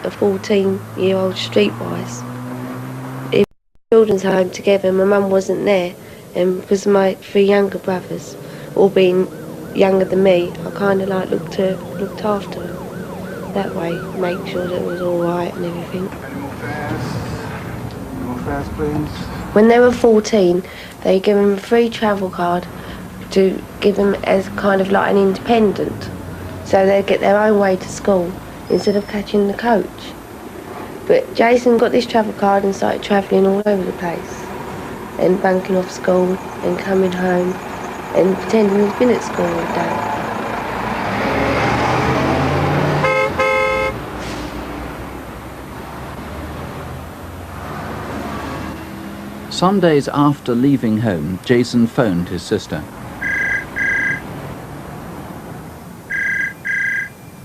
a 14-year-old streetwise. In children's home together, my mum wasn't there, and because of my 3 younger brothers, all being younger than me, I kind of like looked after them that way, make sure that it was all right and everything. Any more fares, please? When they were 14, they gave them a free travel card to give them as kind of like an independent, so they'd get their own way to school instead of catching the coach. But Jason got this travel card and started travelling all over the place, and bunking off school and coming home and pretending he's been at school all day. Some days after leaving home, Jason phoned his sister.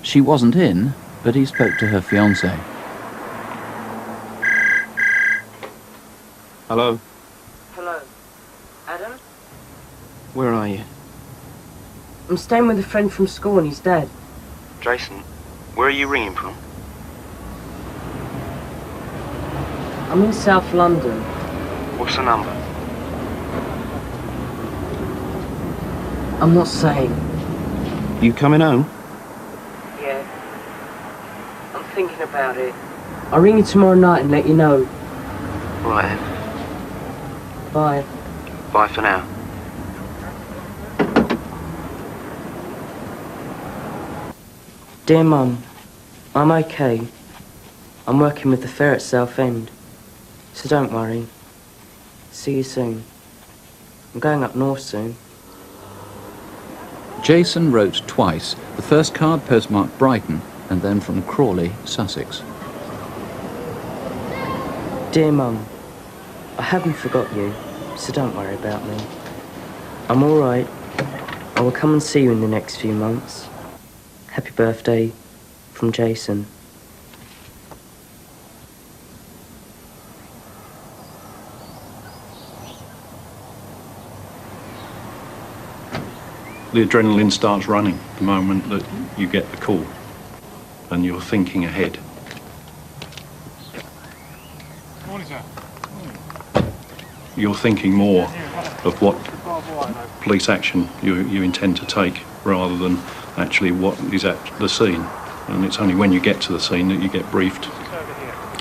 She wasn't in, but he spoke to her fiancé. Hello? Hello. Adam? Where are you? I'm staying with a friend from school and he's dead. Jason, where are you ringing from? I'm in South London. What's the number? I'm not saying. You coming home? Yeah. I'm thinking about it. I'll ring you tomorrow night and let you know. Right then. Bye. Bye for now. Dear Mum, I'm okay. I'm working with the fair at Southend, so don't worry. See you soon. I'm going up north soon. Jason wrote twice, the first card postmarked Brighton, and then from Crawley, Sussex. Dear Mum, I haven't forgot you, so don't worry about me. I'm all right. I will come and see you in the next few months. Happy birthday, from Jason. The adrenaline starts running the moment that you get the call and you're thinking ahead. Morning, sir. You're thinking more of what police action you intend to take rather than actually what is at the scene. And it's only when you get to the scene that you get briefed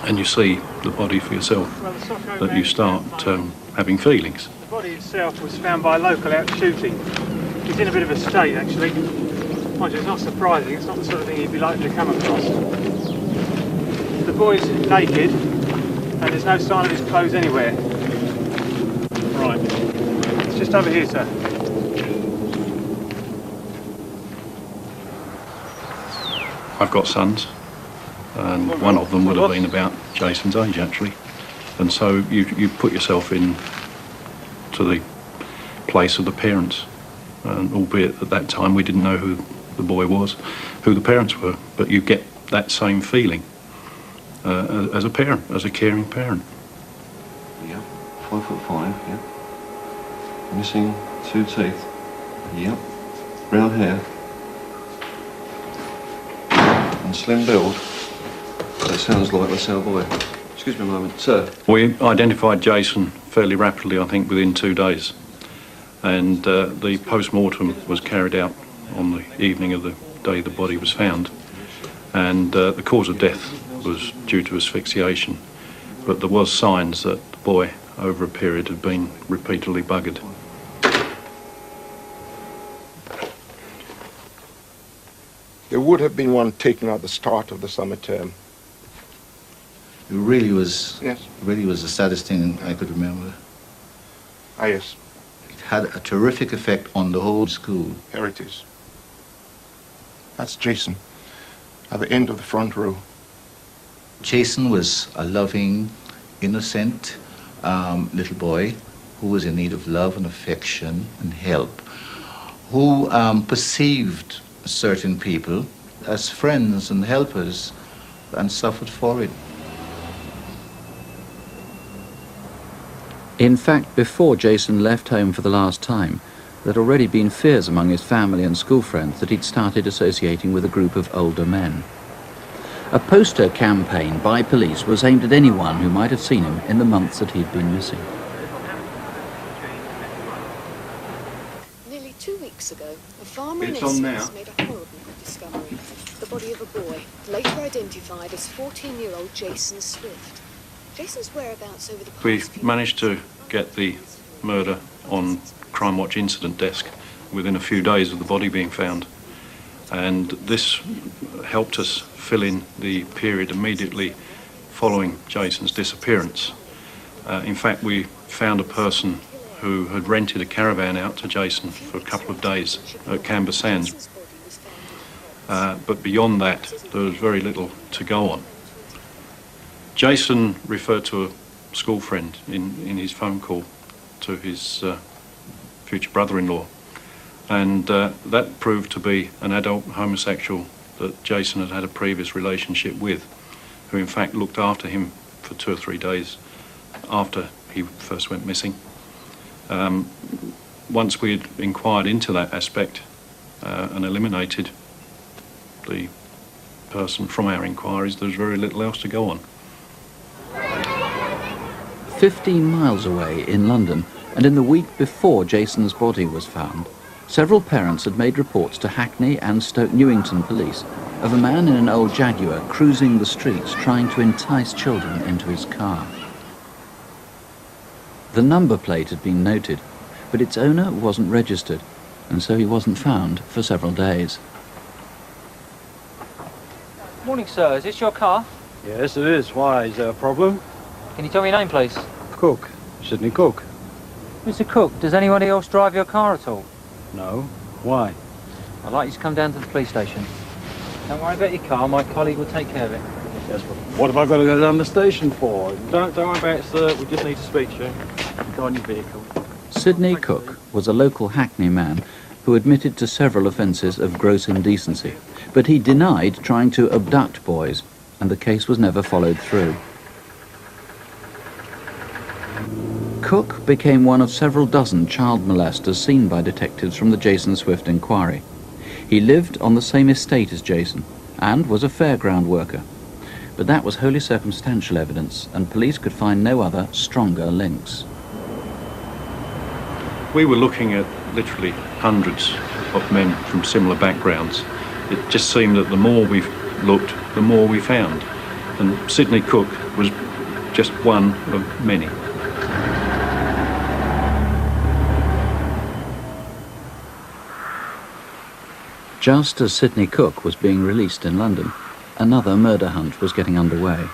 and you see the body for yourself that you start having feelings. The body itself was found by a local out shooting. He's in a bit of a state, actually. Mind you, it's not surprising. It's not the sort of thing you'd be likely to come across. The boy's naked, and there's no sign of his clothes anywhere. Right. It's just over here, sir. I've got sons, and one of them would have been about Jason's age, actually. And so you put yourself in to the place of the parents. And albeit at that time we didn't know who the boy was, who the parents were, but you get that same feeling as a parent, as a caring parent. Yeah, 5'5", yeah. Missing 2 teeth. Yep. Brown hair. And slim build. That sounds like that's our boy. Excuse me a moment, sir. We identified Jason fairly rapidly, I think, within 2 days. And the post-mortem was carried out on the evening of the day the body was found. And the cause of death was due to asphyxiation. But there was signs that the boy, over a period, had been repeatedly buggered. There would have been one taken at the start of the summer term. It really was, Yes. really was the saddest thing I could remember. Ah, yes. It had a terrific effect on the whole school. Here it is. That's Jason, at the end of the front row. Jason was a loving, innocent little boy who was in need of love and affection and help, who perceived certain people as friends and helpers and suffered for it. In fact, before Jason left home for the last time, there'd already been fears among his family and school friends that he'd started associating with a group of older men. A poster campaign by police was aimed at anyone who might have seen him in the months that he'd been missing. Nearly 2 weeks ago, a farmer in It's on Essex now. made a horrible discovery. The body of a boy, later identified as 14-year-old Jason Swift. Jason's whereabouts over the past We few managed to get the murder on Crime Watch incident desk within a few days of the body being found. And this helped us fill in the period immediately following Jason's disappearance. In fact, we found a person who had rented a caravan out to Jason for a couple of days at Camber Sands. But beyond that, there was very little to go on. Jason referred to a school friend in his phone call to his future brother-in-law, and that proved to be an adult homosexual that Jason had had a previous relationship with, who in fact looked after him for 2 or 3 days after he first went missing. Once we had inquired into that aspect and eliminated the person from our inquiries, there was very little else to go on. 15 miles away in London, and in the week before Jason's body was found, several parents had made reports to Hackney and Stoke Newington police of a man in an old Jaguar cruising the streets trying to entice children into his car. The number plate had been noted, but its owner wasn't registered, and so he wasn't found for several days. Morning, sir. Is this your car? Yes, it is. Why? Is there a problem? Can you tell me your name, please? Cook. Sidney Cook. Mr. Cook, does anybody else drive your car at all? No. Why? I'd like you to come down to the police station. Don't worry about your car. My colleague will take care of it. Yes, but what have I got to go down the station for? Don't worry about it, sir. We just need to speak to you. Go on your vehicle. Sidney Cook was a local Hackney man who admitted to several offences of gross indecency, but he denied trying to abduct boys, and the case was never followed through. Cook became one of several dozen child molesters seen by detectives from the Jason Swift inquiry. He lived on the same estate as Jason and was a fairground worker, but that was wholly circumstantial evidence, and police could find no other stronger links. We were looking at literally hundreds of men from similar backgrounds. It just seemed that the more we looked, the more we found. And Sidney Cook was just one of many. Just as Sidney Cook was being released in London, another murder hunt was getting underway.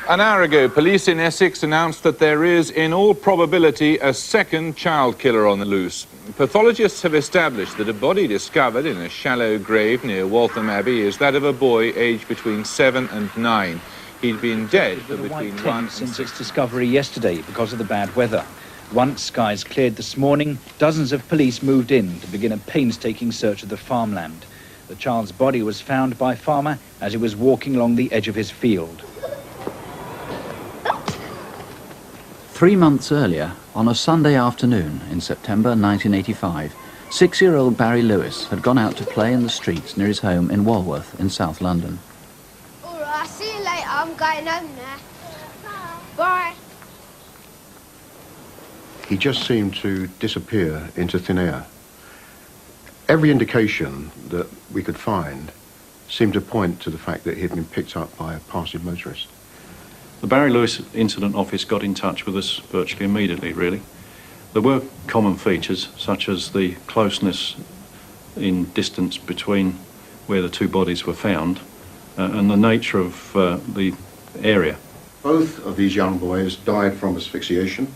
An hour ago, police in Essex announced that there is, in all probability, a second child killer on the loose. Pathologists have established that a body discovered in a shallow grave near Waltham Abbey is that of a boy aged between 7 and 9. He'd been dead for between 1 and 6 since its discovery yesterday because of the bad weather. Once skies cleared this morning, dozens of police moved in to begin a painstaking search of the farmland. The child's body was found by a farmer as he was walking along the edge of his field. 3 months earlier, on a Sunday afternoon in September 1985, 6-year-old Barry Lewis had gone out to play in the streets near his home in Walworth in South London. All right, I'll see you later. I'm going home now. Bye. He just seemed to disappear into thin air. Every indication that we could find seemed to point to the fact that he had been picked up by a passing motorist. The Barry Lewis Incident Office got in touch with us virtually immediately, really. There were common features, such as the closeness in distance between where the two bodies were found and the nature of the area. Both of these young boys died from asphyxiation.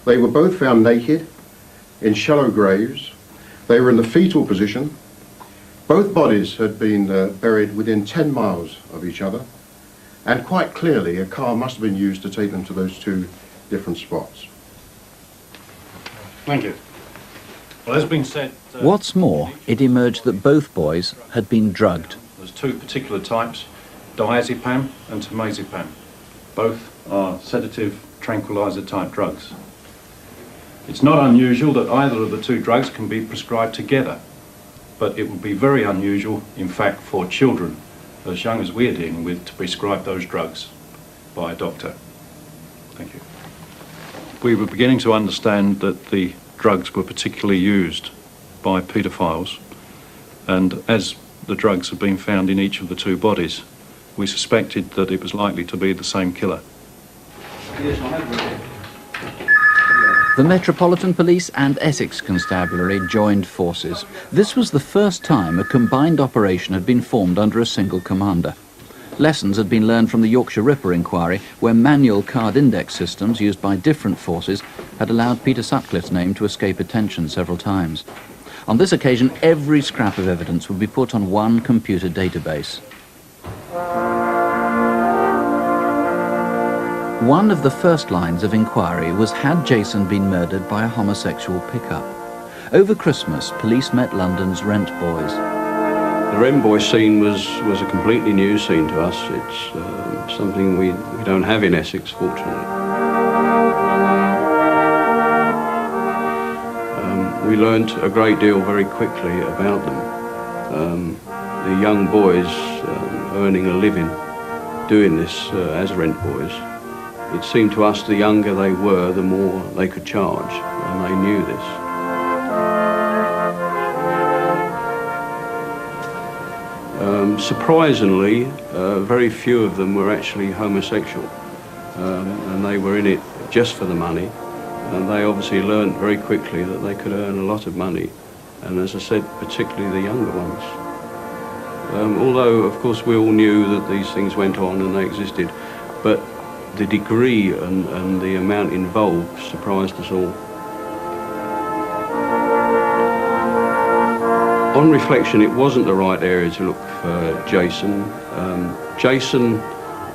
They were both found naked, in shallow graves. They were in the fetal position. Both bodies had been buried within 10 miles of each other. And quite clearly, a car must have been used to take them to those two different spots. Thank you. Well, as been said... What's more, it emerged that both boys had been drugged. There's two particular types, diazepam and temazepam. Both are sedative tranquilizer type drugs. It's not unusual that either of the two drugs can be prescribed together, but it would be very unusual, in fact, for children as young as we're dealing with, to prescribe those drugs by a doctor. Thank you. We were beginning to understand that the drugs were particularly used by paedophiles, and as the drugs had been found in each of the two bodies, we suspected that it was likely to be the same killer. The Metropolitan Police and Essex Constabulary joined forces. This was the first time a combined operation had been formed under a single commander. Lessons had been learned from the Yorkshire Ripper inquiry, where manual card index systems used by different forces had allowed Peter Sutcliffe's name to escape attention several times. On this occasion, every scrap of evidence would be put on one computer database. One of the first lines of inquiry was, had Jason been murdered by a homosexual pickup? Over Christmas, police met London's rent boys. The rent boy scene was a completely new scene to us. It's something we don't have in Essex, fortunately. We learnt a great deal very quickly about them. The young boys earning a living doing this as rent boys. It seemed to us the younger they were, the more they could charge, and they knew this. Surprisingly, very few of them were actually homosexual, and they were in it just for the money, and they obviously learned very quickly that they could earn a lot of money, and as I said, particularly the younger ones. Although, of course, we all knew that these things went on and they existed, but the degree and the amount involved surprised us all. On reflection, it wasn't the right area to look for Jason. Jason,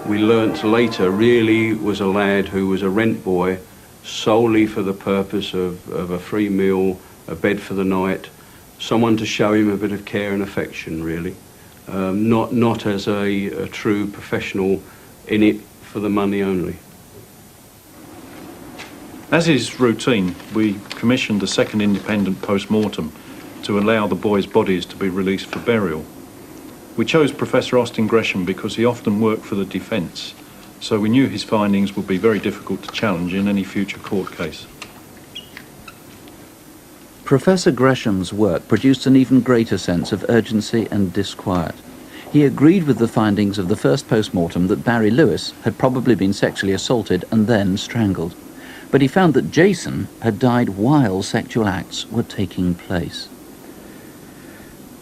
we learnt later, really was a lad who was a rent boy solely for the purpose of a free meal, a bed for the night, someone to show him a bit of care and affection, really. Not as a true professional in it for the money only. As is routine, we commissioned a second independent post-mortem to allow the boys' bodies to be released for burial. We chose Professor Austin Gresham because he often worked for the defence, so we knew his findings would be very difficult to challenge in any future court case. Professor Gresham's work produced an even greater sense of urgency and disquiet. He agreed with the findings of the first post-mortem that Barry Lewis had probably been sexually assaulted and then strangled. But he found that Jason had died while sexual acts were taking place.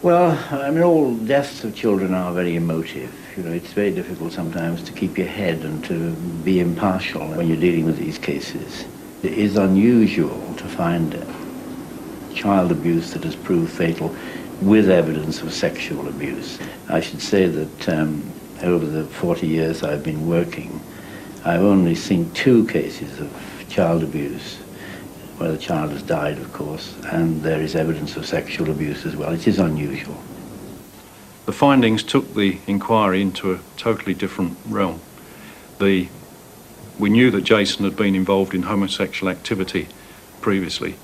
Well, I mean, all deaths of children are very emotive. You know, it's very difficult sometimes to keep your head and to be impartial when you're dealing with these cases. It is unusual to find child abuse that has proved fatal with evidence of sexual abuse. I should say that over the 40 years I've been working, I've only seen 2 cases of child abuse, where the child has died, of course, and there is evidence of sexual abuse as well. It is unusual. The findings took the inquiry into a totally different realm. We knew that Jason had been involved in homosexual activity previously,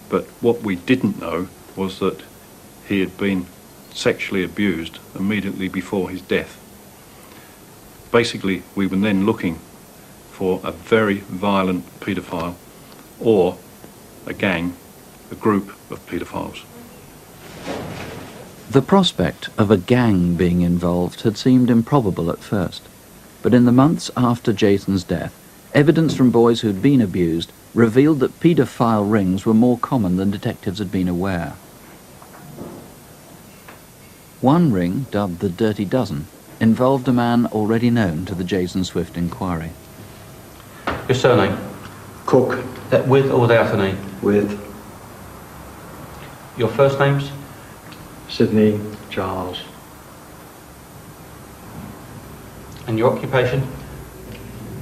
but what we didn't know was that he had been sexually abused immediately before his death. Basically, we were then looking for a very violent paedophile or a gang, a group of paedophiles. The prospect of a gang being involved had seemed improbable at first, but in the months after Jason's death, evidence from boys who'd been abused revealed that paedophile rings were more common than detectives had been aware. One ring, dubbed the Dirty Dozen, involved a man already known to the Jason Swift inquiry. Your surname? Cook. That with or without a name? With. Your first names? Sydney, Charles. And your occupation?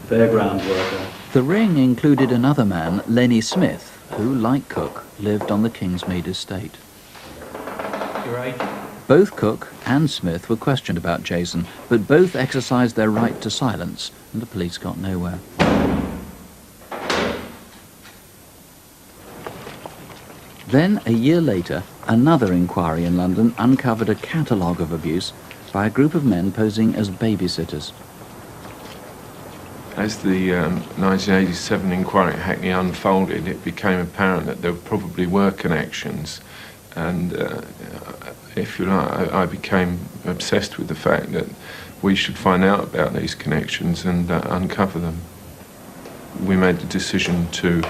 Fairground worker. The ring included another man, Lenny Smith, who, like Cook, lived on the Kingsmead estate. Your age? Both Cook and Smith were questioned about Jason, but both exercised their right to silence, and the police got nowhere. Then, a year later, another inquiry in London uncovered a catalogue of abuse by a group of men posing as babysitters. As the 1987 inquiry at Hackney unfolded, it became apparent that there probably were connections, and if you like, I became obsessed with the fact that we should find out about these connections and uncover them. We made the decision to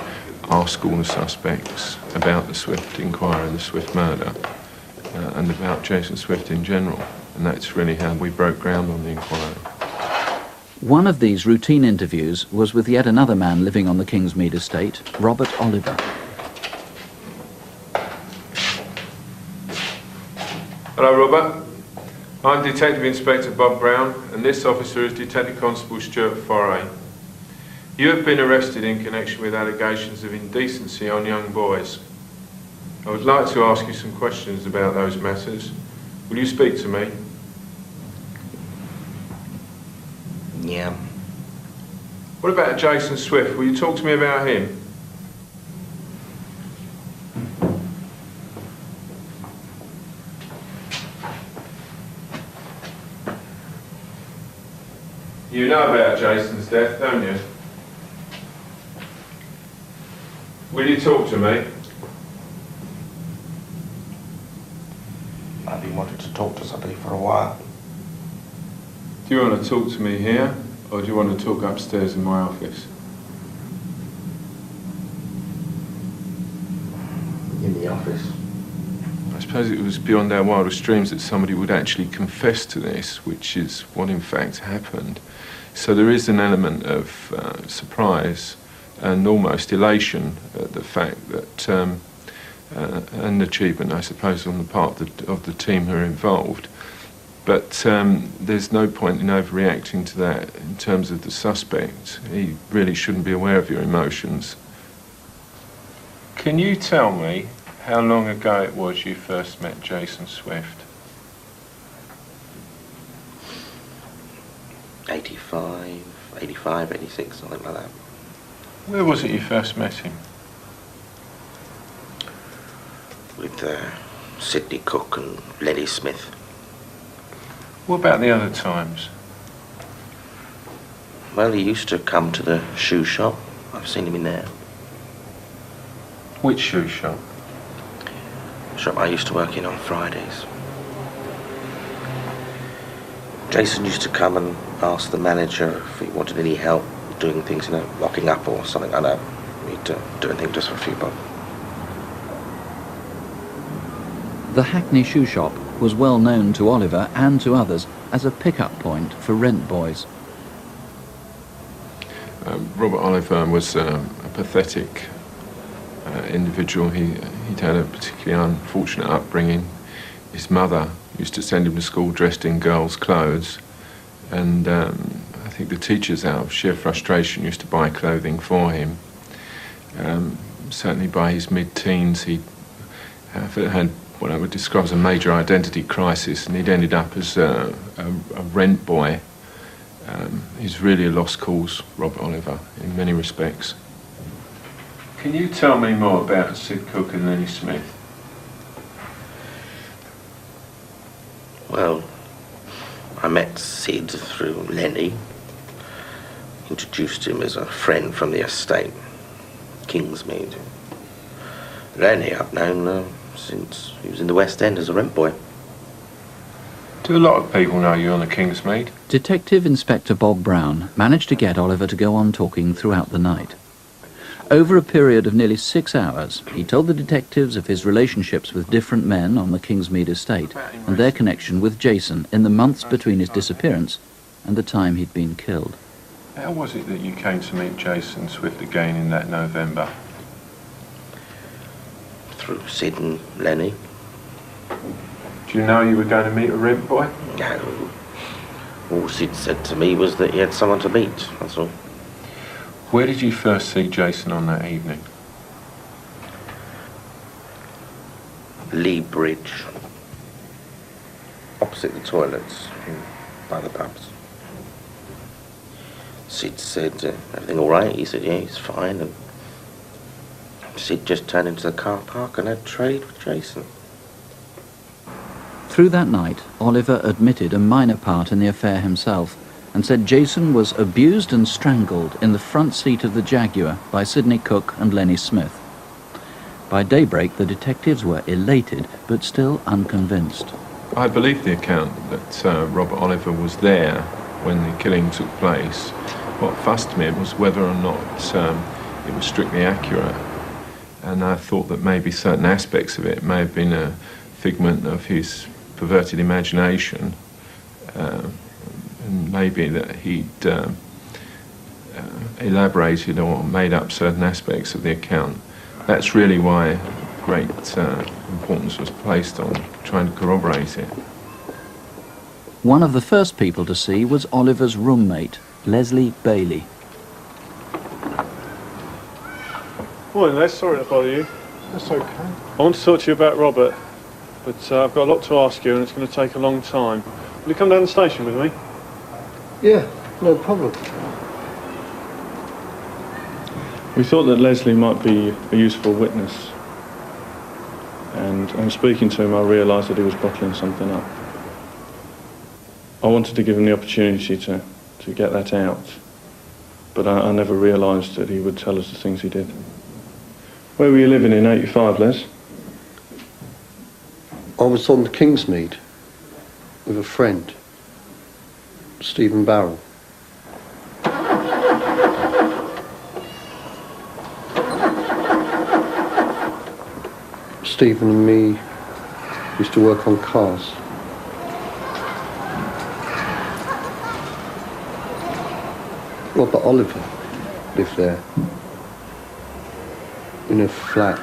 ask all the suspects about the Swift inquiry, the Swift murder, and about Jason Swift in general, and that's really how we broke ground on the inquiry. One of these routine interviews was with yet another man living on the Kingsmead estate, Robert Oliver. Hello, Robert. I'm Detective Inspector Bob Brown, and this officer is Detective Constable Stuart Foray. You have been arrested in connection with allegations of indecency on young boys. I would like to ask you some questions about those matters. Will you speak to me? Yeah. What about Jason Swift? Will you talk to me about him? You know about Jason's death, don't you? Will you talk to me? I've been wanting to talk to somebody for a while. Do you want to talk to me here, or do you want to talk upstairs in my office? In the office. I suppose it was beyond our wildest dreams that somebody would actually confess to this, which is what in fact happened. So there is an element of surprise and almost elation at the fact that, and achievement, I suppose, on the part of the team who are involved. But there's no point in overreacting to that in terms of the suspect. He really shouldn't be aware of your emotions. Can you tell me how long ago it was you first met Jason Swift? 85, 86, something like that. Where was it you first met him? With Sidney Cook and Lenny Smith. What about the other times? Well, he used to come to the shoe shop. I've seen him in there. Which shoe shop? The shop I used to work in on Fridays. Jason used to come and ask the manager if he wanted any help doing things, locking up or something like that. He'd do anything just for a few bob. The Hackney shoe shop was well known to Oliver and to others as a pick-up point for rent boys. Robert Oliver was a pathetic individual. He'd had a particularly unfortunate upbringing. His mother used to send him to school dressed in girls' clothes, and I think the teachers, out of sheer frustration, used to buy clothing for him. Certainly by his mid-teens, he had what I would describe as a major identity crisis, and he'd ended up as a rent boy. He's really a lost cause, Robert Oliver, in many respects. Can you tell me more about Sid Cook and Lenny Smith? Well, I met Sid through Lenny. Introduced him as a friend from the estate, Kingsmead. Lenny I've known since he was in the West End as a rent boy. Do a lot of people know you on the Kingsmead? Detective Inspector Bob Brown managed to get Oliver to go on talking throughout the night. Over a period of nearly 6 hours, he told the detectives of his relationships with different men on the Kingsmead estate and their connection with Jason in the months between his disappearance and the time he'd been killed. How was it that you came to meet Jason Swift again in that November? Through Sid and Lenny. Do you know you were going to meet a rent boy? No. All Sid said to me was that he had someone to meet, that's all. Where did you first see Jason on that evening? Lee Bridge. Opposite the toilets, by the pubs. Sid said, everything all right? He said, yeah, he's fine. And Sid just turned into the car park and had trade with Jason. Through that night, Oliver admitted a minor part in the affair himself and said Jason was abused and strangled in the front seat of the Jaguar by Sidney Cook and Lenny Smith. By daybreak, the detectives were elated, but still unconvinced. I believe the account that Robert Oliver was there when the killing took place. What fussed me was whether or not it was strictly accurate. And I thought that maybe certain aspects of it may have been a figment of his perverted imagination. And maybe that he'd elaborated or made up certain aspects of the account. That's really why great importance was placed on trying to corroborate it. One of the first people to see was Oliver's roommate, Leslie Bailey. Morning, Les. Sorry to bother you. That's okay. I want to talk to you about Robert, but I've got a lot to ask you and it's going to take a long time. Will you come down the station with me? Yeah, no problem. We thought that Leslie might be a useful witness, and on speaking to him I realised that he was bottling something up. I wanted to give him the opportunity to get that out, but I never realised that he would tell us the things he did. Where were you living in 85, Les? I was on the Kingsmead with a friend, Stephen Barrell. Stephen and me used to work on cars. Robert Oliver lived there in a flat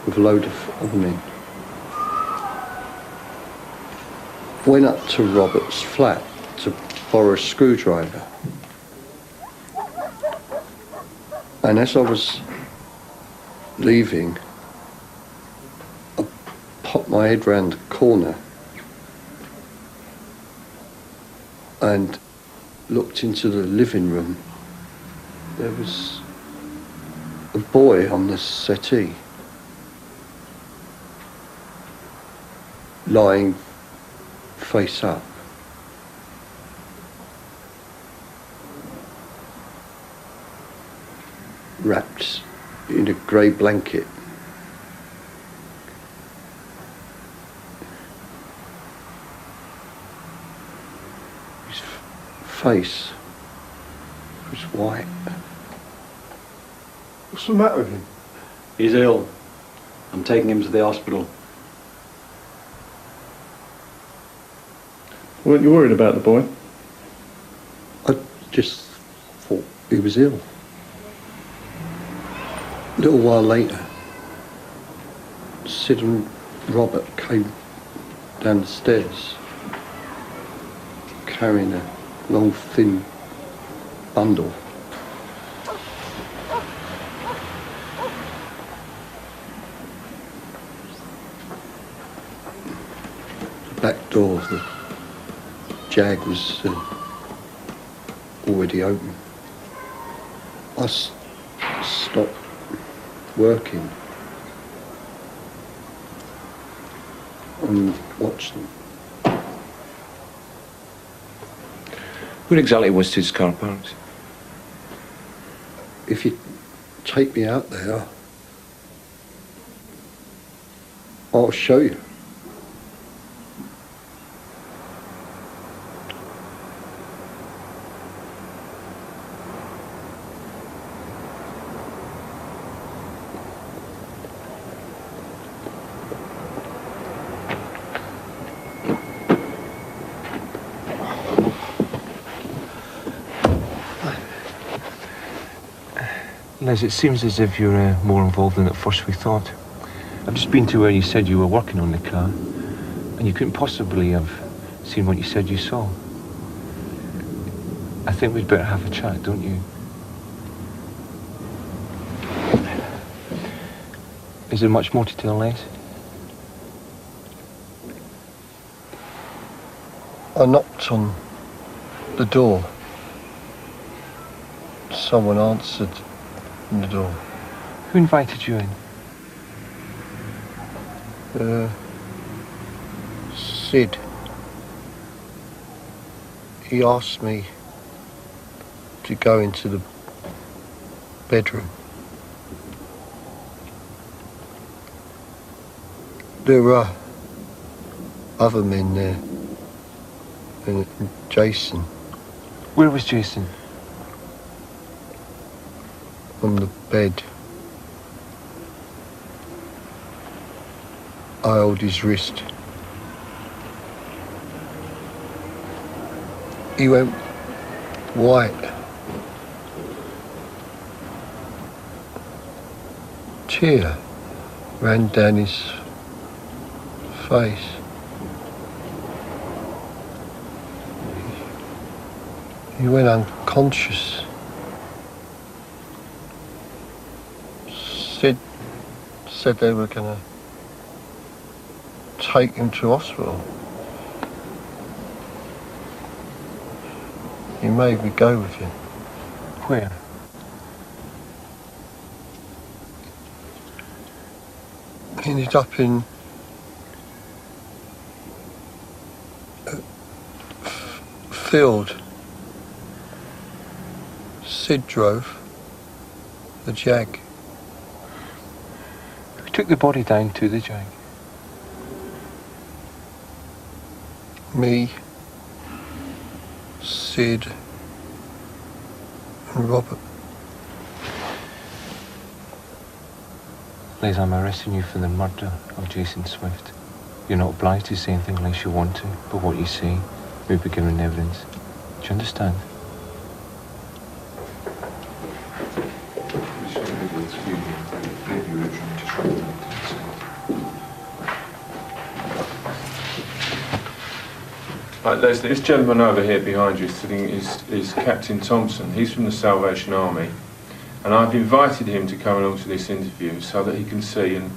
with a load of other men. Went up to Robert's flat to borrow a screwdriver. And as I was leaving, I popped my head round the corner and looked into the living room. There was a boy on the settee, lying face up. Wrapped in a grey blanket. His face was white. What's the matter with him? He's ill. I'm taking him to the hospital. Weren't you worried about the boy? I just thought he was ill. A little while later, Sid and Robert came down the stairs carrying a long, thin bundle. The back door of the Jag was already open. I stopped working and watched them. Where exactly was Sid's car parked? If you take me out there, I'll show you. Les, it seems as if you're more involved than at first we thought. I've just been to where you said you were working on the car, and you couldn't possibly have seen what you said you saw. I think we'd better have a chat, don't you? Is there much more to tell, Les? I knocked on the door. Someone answered the door. Who invited you in? Sid, he asked me to go into the bedroom. There were other men there, and Jason. Where was Jason? On the bed. I held his wrist. He went white. Tear ran down his face. He went unconscious. Said they were gonna take him to hospital. He made me go with him. Where? Ended up in field. Sid drove the Jag. Who took the body down to the Jag? Me, Sid, and Robert. Liz, I'm arresting you for the murder of Jason Swift. You're not obliged to say anything unless you want to, but what you say may be given evidence. Do you understand? Right, Leslie, this gentleman over here behind you sitting is Captain Thompson. He's from the Salvation Army, and I've invited him to come along to this interview so that he can see and,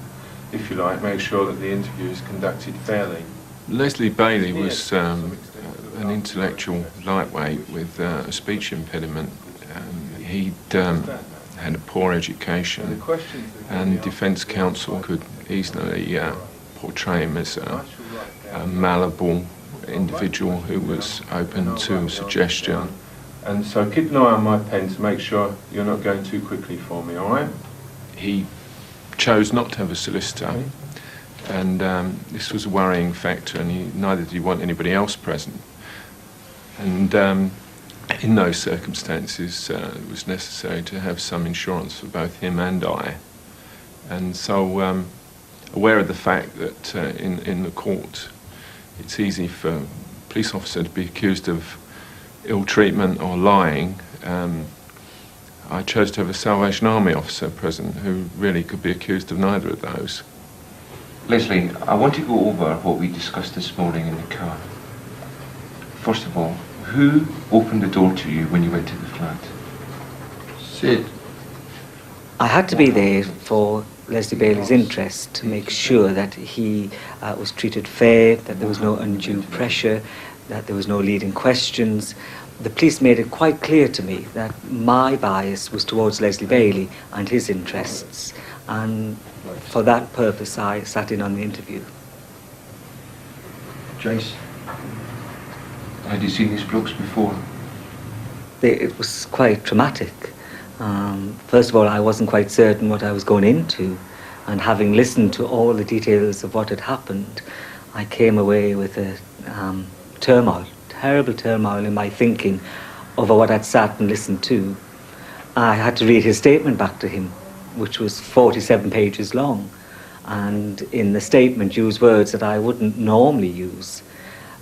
if you like, make sure that the interview is conducted fairly. Leslie Bailey was an intellectual lightweight with a speech impediment. He'd had a poor education, and Defence Counsel could easily portray him as a malleable individual who was open to suggestion. And so keep an eye on my pen to make sure you're not going too quickly for me, all right? He chose not to have a solicitor, and this was a worrying factor, and neither did he want anybody else present. And in those circumstances, it was necessary to have some insurance for both him and I. And so, aware of the fact that in the court, it's easy for a police officer to be accused of ill treatment or lying, I chose to have a Salvation Army officer present who really could be accused of neither of those. Leslie, I want to go over what we discussed this morning in the car. First of all, who opened the door to you when you went to the flat? Sid. I had to be there for Leslie Bailey's interest, to make sure that he was treated fair, that there was no undue pressure, that there was no leading questions. The police made it quite clear to me that my bias was towards Leslie Bailey and his interests, and for that purpose I sat in on the interview. Jace, had you seen these blokes before? It was quite traumatic. First of all, I wasn't quite certain what I was going into, and having listened to all the details of what had happened, I came away with a turmoil, terrible turmoil in my thinking over what I'd sat and listened to. I had to read his statement back to him, which was 47 pages long, and in the statement used words that I wouldn't normally use.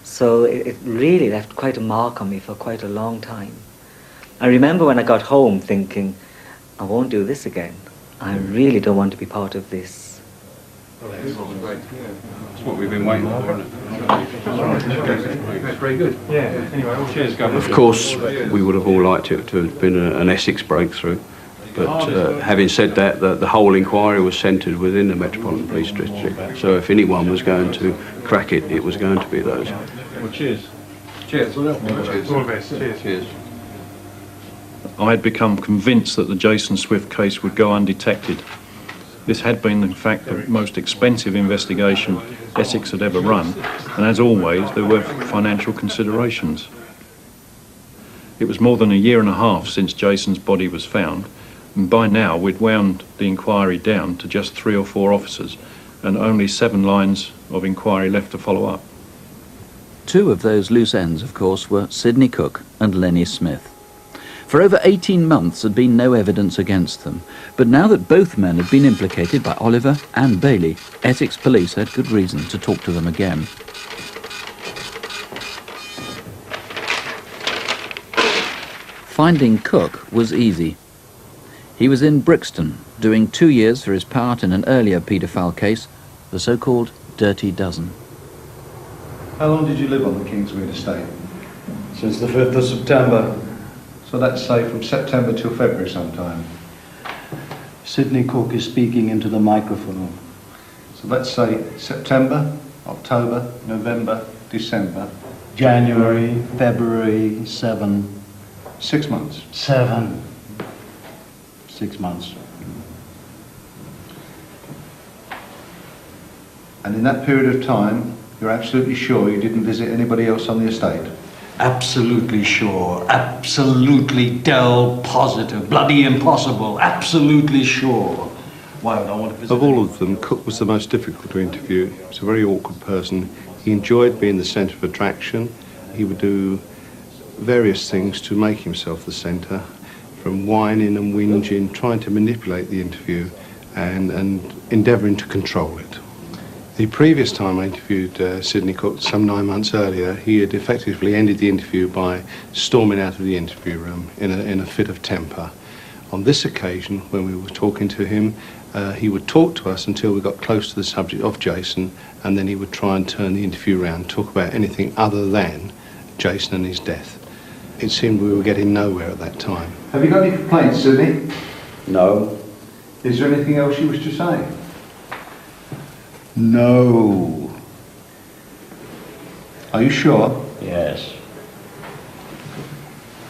So it really left quite a mark on me for quite a long time. I remember when I got home thinking, I won't do this again. I really don't want to be part of this. That's what we've been waiting for, isn't it? That's very good. Yeah, anyway, all cheers, Governor. Of course, we would have all liked it to have been an Essex breakthrough, but having said that, the whole inquiry was centred within the Metropolitan Police District, so if anyone was going to crack it, it was going to be those. Well, cheers. Cheers. All the best. Cheers. Cheers. I had become convinced that the Jason Swift case would go undetected. This had been, in fact, the most expensive investigation Essex had ever run, and as always, there were financial considerations. It was more than a year and a half since Jason's body was found, and by now we'd wound the inquiry down to just 3 or 4 officers, and only 7 lines of inquiry left to follow up. 2 of those loose ends, of course, were Sidney Cook and Lenny Smith. For over 18 months had been no evidence against them, but now that both men had been implicated by Oliver and Bailey, Essex police had good reason to talk to them again. Finding Cook was easy. He was in Brixton, doing 2 years for his part in an earlier paedophile case, the so-called Dirty Dozen. How long did you live on the Kingsmead estate? Since the 5th of September. So let's say from September till February sometime. Sidney Cook is speaking into the microphone. So let's say September, October, November, December. January, February, 7. 6 months. 7. 6 months. And in that period of time, you're absolutely sure you didn't visit anybody else on the estate? Absolutely sure. Absolutely positive. Bloody impossible. Absolutely sure. Why would I want to visit? Of all of them, Cook was the most difficult to interview. He was a very awkward person. He enjoyed being the centre of attraction. He would do various things to make himself the centre, from whining and whinging, trying to manipulate the interview and endeavouring to control it. The previous time I interviewed Sidney Cook, some 9 months earlier, he had effectively ended the interview by storming out of the interview room in a fit of temper. On this occasion, when we were talking to him, he would talk to us until we got close to the subject of Jason, and then he would try and turn the interview around, talk about anything other than Jason and his death. It seemed we were getting nowhere at that time. Have you got any complaints, Sidney? No. Is there anything else you wish to say? No. Are you sure? Yes.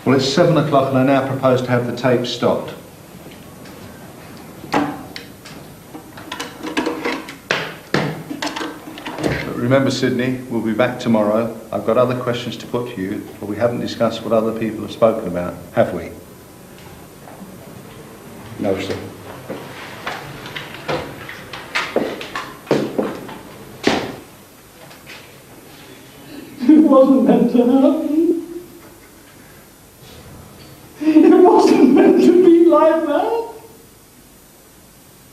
Well, it's 7 o'clock and I now propose to have the tape stopped. But remember, Sidney, we'll be back tomorrow. I've got other questions to put to you, but we haven't discussed what other people have spoken about, have we? No, sir. It wasn't meant to happen. It wasn't meant to be like that.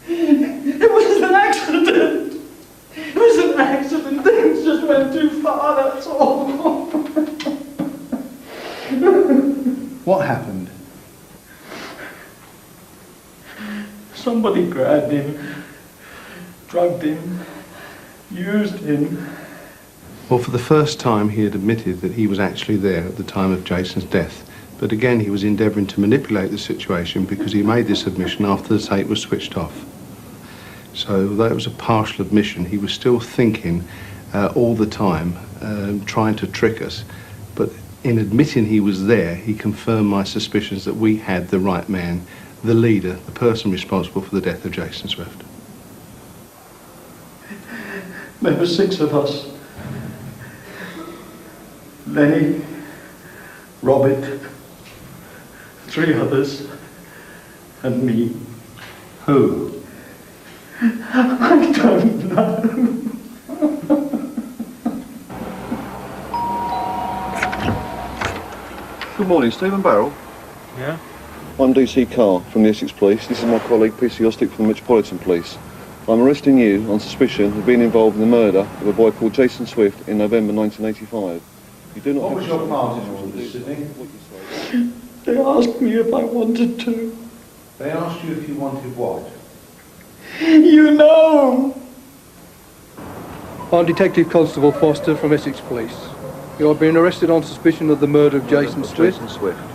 It was an accident. It was an accident. Things just went too far, that's all. What happened? Somebody grabbed him, drugged him, used him. Well, for the first time, he had admitted that he was actually there at the time of Jason's death. But again, he was endeavouring to manipulate the situation because he made this admission after the tape was switched off. So, although it was a partial admission, he was still thinking all the time, trying to trick us. But in admitting he was there, he confirmed my suspicions that we had the right man, the leader, the person responsible for the death of Jason Swift. There were 6 of us. Lenny, Robert, 3 others, and me. Who? I don't know. Good morning, Stephen Barrell. Yeah? I'm DC Carr from the Essex Police. This is my colleague PC Ostick from the Metropolitan Police. I'm arresting you on suspicion of being involved in the murder of a boy called Jason Swift in November 1985. You do not What was your part in all of this, Sidney? They asked me if I wanted to. They asked you if you wanted what? You know! I'm Detective Constable Foster from Essex Police. You are being arrested on suspicion of the murder of Jason Swift.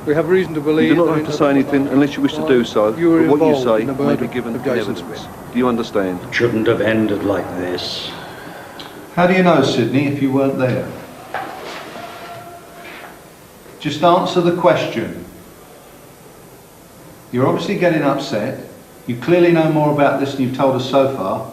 We have reason to believe... You do not have to say anything unless you wish to do so. You were but what you involved say in the may murder be given of in Jason evidence. Swift. Do you understand? Shouldn't have ended like this. How do you know, Sidney, if you weren't there? Just answer the question. You're obviously getting upset. You clearly know more about this than you've told us so far.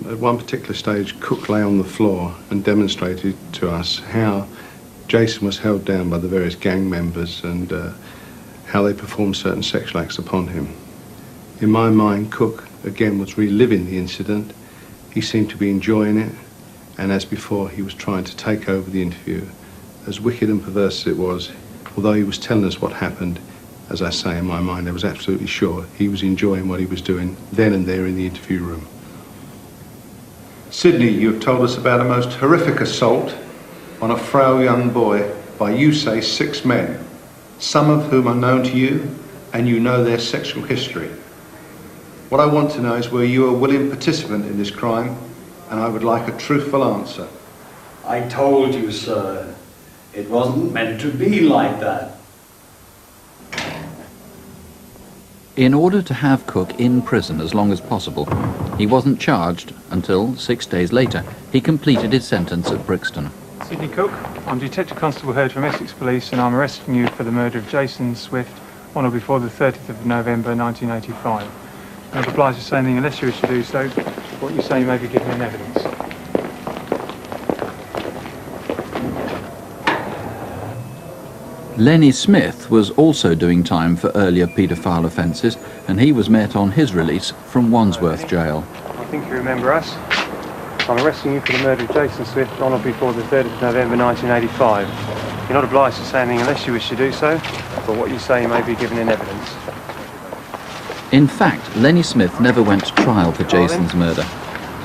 At one particular stage, Cook lay on the floor and demonstrated to us how Jason was held down by the various gang members and how they performed certain sexual acts upon him. In my mind, Cook, again, was reliving the incident. He seemed to be enjoying it, and as before, he was trying to take over the interview. As wicked and perverse as it was, although he was telling us what happened, as I say, in my mind, I was absolutely sure he was enjoying what he was doing then and there in the interview room. Sydney, you have told us about a most horrific assault on a frail young boy by, you say, 6 men, some of whom are known to you, and you know their sexual history. What I want to know is were you a willing participant in this crime, and I would like a truthful answer. I told you, sir, it wasn't meant to be like that. In order to have Cook in prison as long as possible, he wasn't charged until 6 days later. He completed his sentence at Brixton. Sydney Cook, I'm Detective Constable Heard from Essex Police, and I'm arresting you for the murder of Jason Swift on or before the 30th of November 1985. I'm not obliged to say anything unless you wish to do so. What you say may be given in evidence. Lenny Smith was also doing time for earlier paedophile offences, and he was met on his release from Wandsworth Jail. I think you remember us. I'm arresting you for the murder of Jason Swift on or before the 3rd of November 1985. You're not obliged to say anything unless you wish to do so, but what you say may be given in evidence. In fact, Lenny Smith never went to trial for Jason's murder.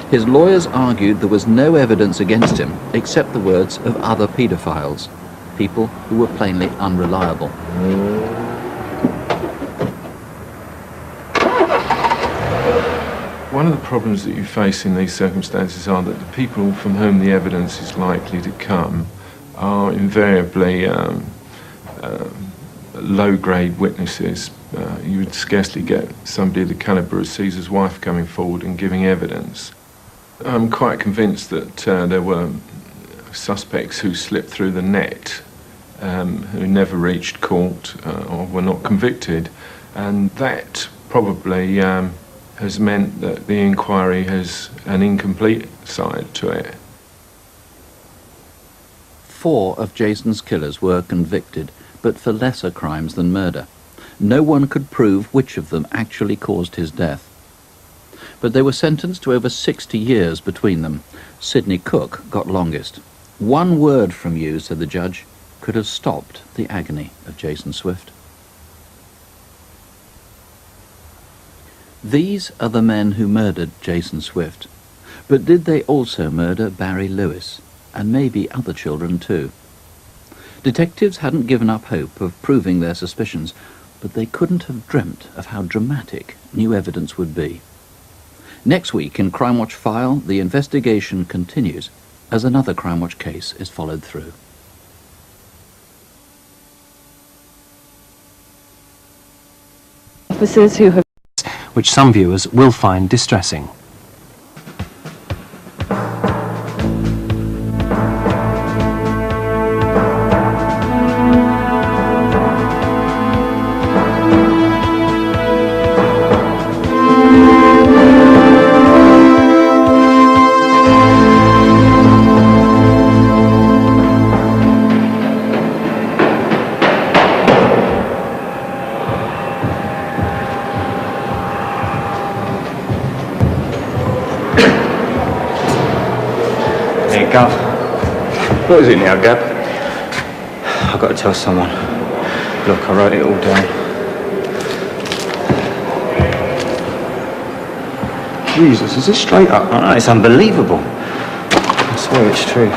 His lawyers argued there was no evidence against him except the words of other paedophiles, people who were plainly unreliable. One of the problems that you face in these circumstances are that the people from whom the evidence is likely to come are invariably low-grade witnesses. You would scarcely get somebody of the calibre of Caesar's wife coming forward and giving evidence. I'm quite convinced that there were suspects who slipped through the net, who never reached court or were not convicted, and that probably has meant that the inquiry has an incomplete side to it. 4 of Jason's killers were convicted, but for lesser crimes than murder. No one could prove which of them actually caused his death. But they were sentenced to over 60 years between them. Sydney Cook got longest. 1 word from you, said the judge, could have stopped the agony of Jason Swift. These are the men who murdered Jason Swift. But did they also murder Barry Lewis, and maybe other children too? Detectives hadn't given up hope of proving their suspicions, but they couldn't have dreamt of how dramatic new evidence would be. Next week in Crime Watch File, the investigation continues as another Crime Watch case is followed through. Officers who have, which some viewers will find distressing. Gav. What is it now, Gab? I've got to tell someone. Look, I wrote it all down. Jesus, is this straight up? I know, it's unbelievable. I swear it's true.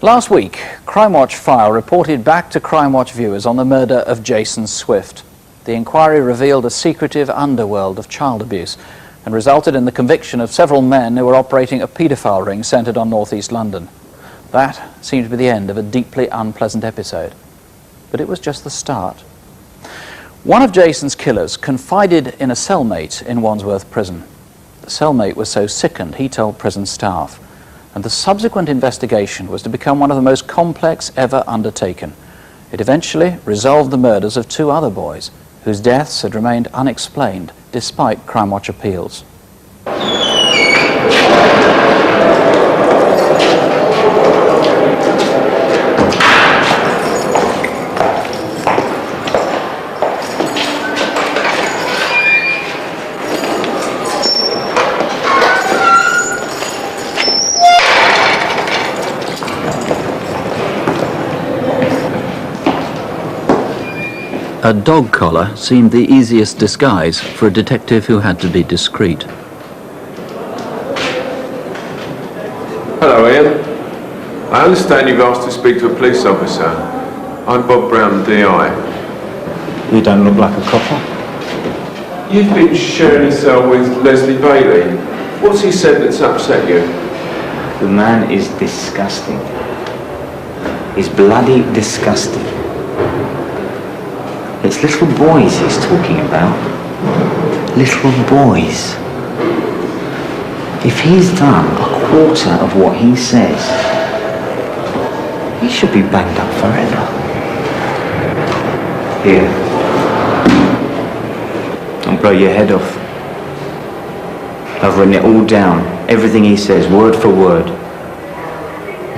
Last week, Crime Watch File reported back to Crime Watch viewers on the murder of Jason Swift. The inquiry revealed a secretive underworld of child abuse and resulted in the conviction of several men who were operating a paedophile ring centred on northeast London. That seemed to be the end of a deeply unpleasant episode. But it was just the start. One of Jason's killers confided in a cellmate in Wandsworth Prison. The cellmate was so sickened he told prison staff, and the subsequent investigation was to become one of the most complex ever undertaken. It eventually resolved the murders of 2 other boys, whose deaths had remained unexplained despite Crime Watch appeals. A dog collar seemed the easiest disguise for a detective who had to be discreet. Hello, Ian. I understand you've asked to speak to a police officer. I'm Bob Brown, DI. You don't look like a copper. You've been sharing a cell with Leslie Bailey. What's he said that's upset you? The man is disgusting. He's bloody disgusting. It's little boys he's talking about. Little boys. If he's done a quarter of what he says, he should be banged up forever. Here. I'll blow your head off. I've written it all down. Everything he says, word for word.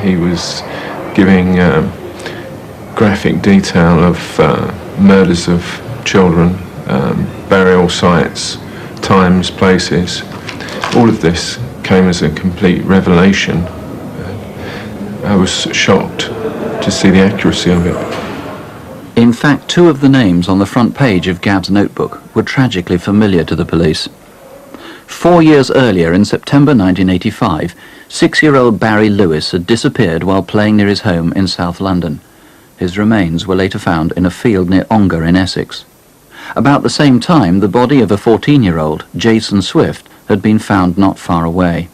He was giving graphic detail of murders of children, burial sites, times, places. All of this came as a complete revelation. I was shocked to see the accuracy of it. In fact, 2 of the names on the front page of Gabb's notebook were tragically familiar to the police. 4 years earlier, in September 1985, 6-year-old Barry Lewis had disappeared while playing near his home in South London. His remains were later found in a field near Ongar in Essex. About the same time, the body of a 14-year-old, Jason Swift, had been found not far away.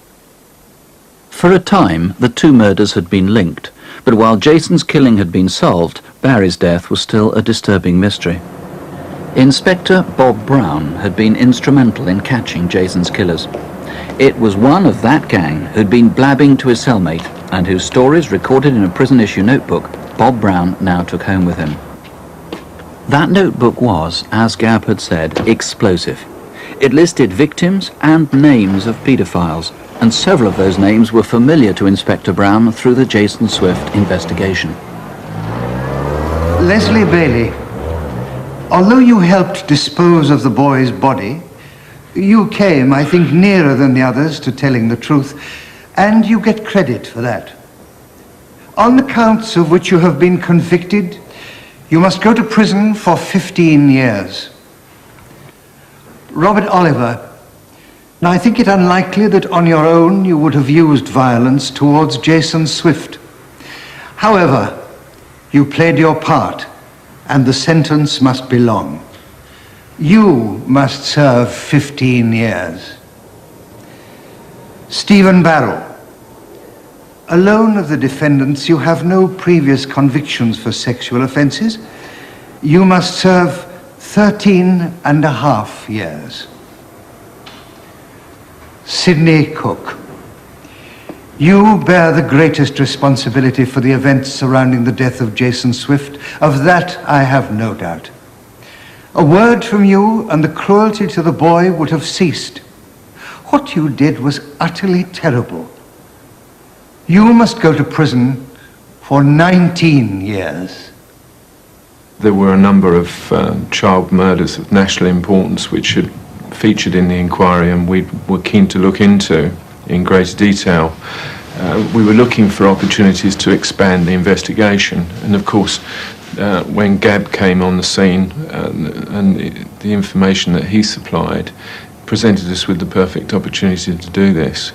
For a time, the 2 murders had been linked, but while Jason's killing had been solved, Barry's death was still a disturbing mystery. Inspector Bob Brown had been instrumental in catching Jason's killers. It was one of that gang who'd been blabbing to his cellmate and whose stories, recorded in a prison-issue notebook, Bob Brown now took home with him. That notebook was, as Gabb had said, explosive. It listed victims and names of paedophiles, and several of those names were familiar to Inspector Brown through the Jason Swift investigation. Leslie Bailey, although you helped dispose of the boy's body, you came, I think, nearer than the others to telling the truth, and you get credit for that. On the counts of which you have been convicted, you must go to prison for 15 years. Robert Oliver, now I think it unlikely that on your own you would have used violence towards Jason Swift. However, you played your part, and the sentence must be long. You must serve 15 years. Stephen Barrow, alone of the defendants, you have no previous convictions for sexual offences. You must serve 13.5 years. Sidney Cook, you bear the greatest responsibility for the events surrounding the death of Jason Swift. Of that I have no doubt. A word from you and the cruelty to the boy would have ceased. What you did was utterly terrible. You must go to prison for 19 years. There were a number of child murders of national importance which had featured in the inquiry, and we were keen to look into in greater detail. We were looking for opportunities to expand the investigation, and of course when Gabb came on the scene and the information that he supplied presented us with the perfect opportunity to do this.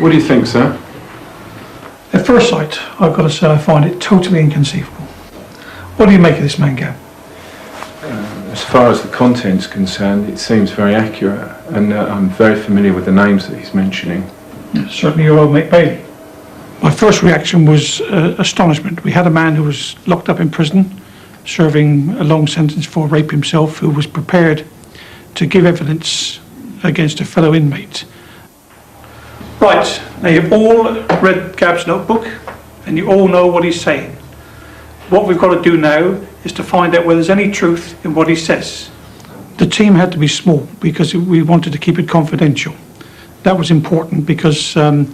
What do you think, sir? At first sight, I've got to say I find it totally inconceivable. What do you make of this man, Gabb? As far as the content's concerned, it seems very accurate, and I'm very familiar with the names that he's mentioning. Certainly your old mate Bailey. My first reaction was astonishment. We had a man who was locked up in prison, serving a long sentence for rape himself, who was prepared to give evidence against a fellow inmate. Right, now you've all read Gab's notebook and you all know what he's saying. What we've got to do now is to find out whether there's any truth in what he says. The team had to be small because we wanted to keep it confidential. That was important because the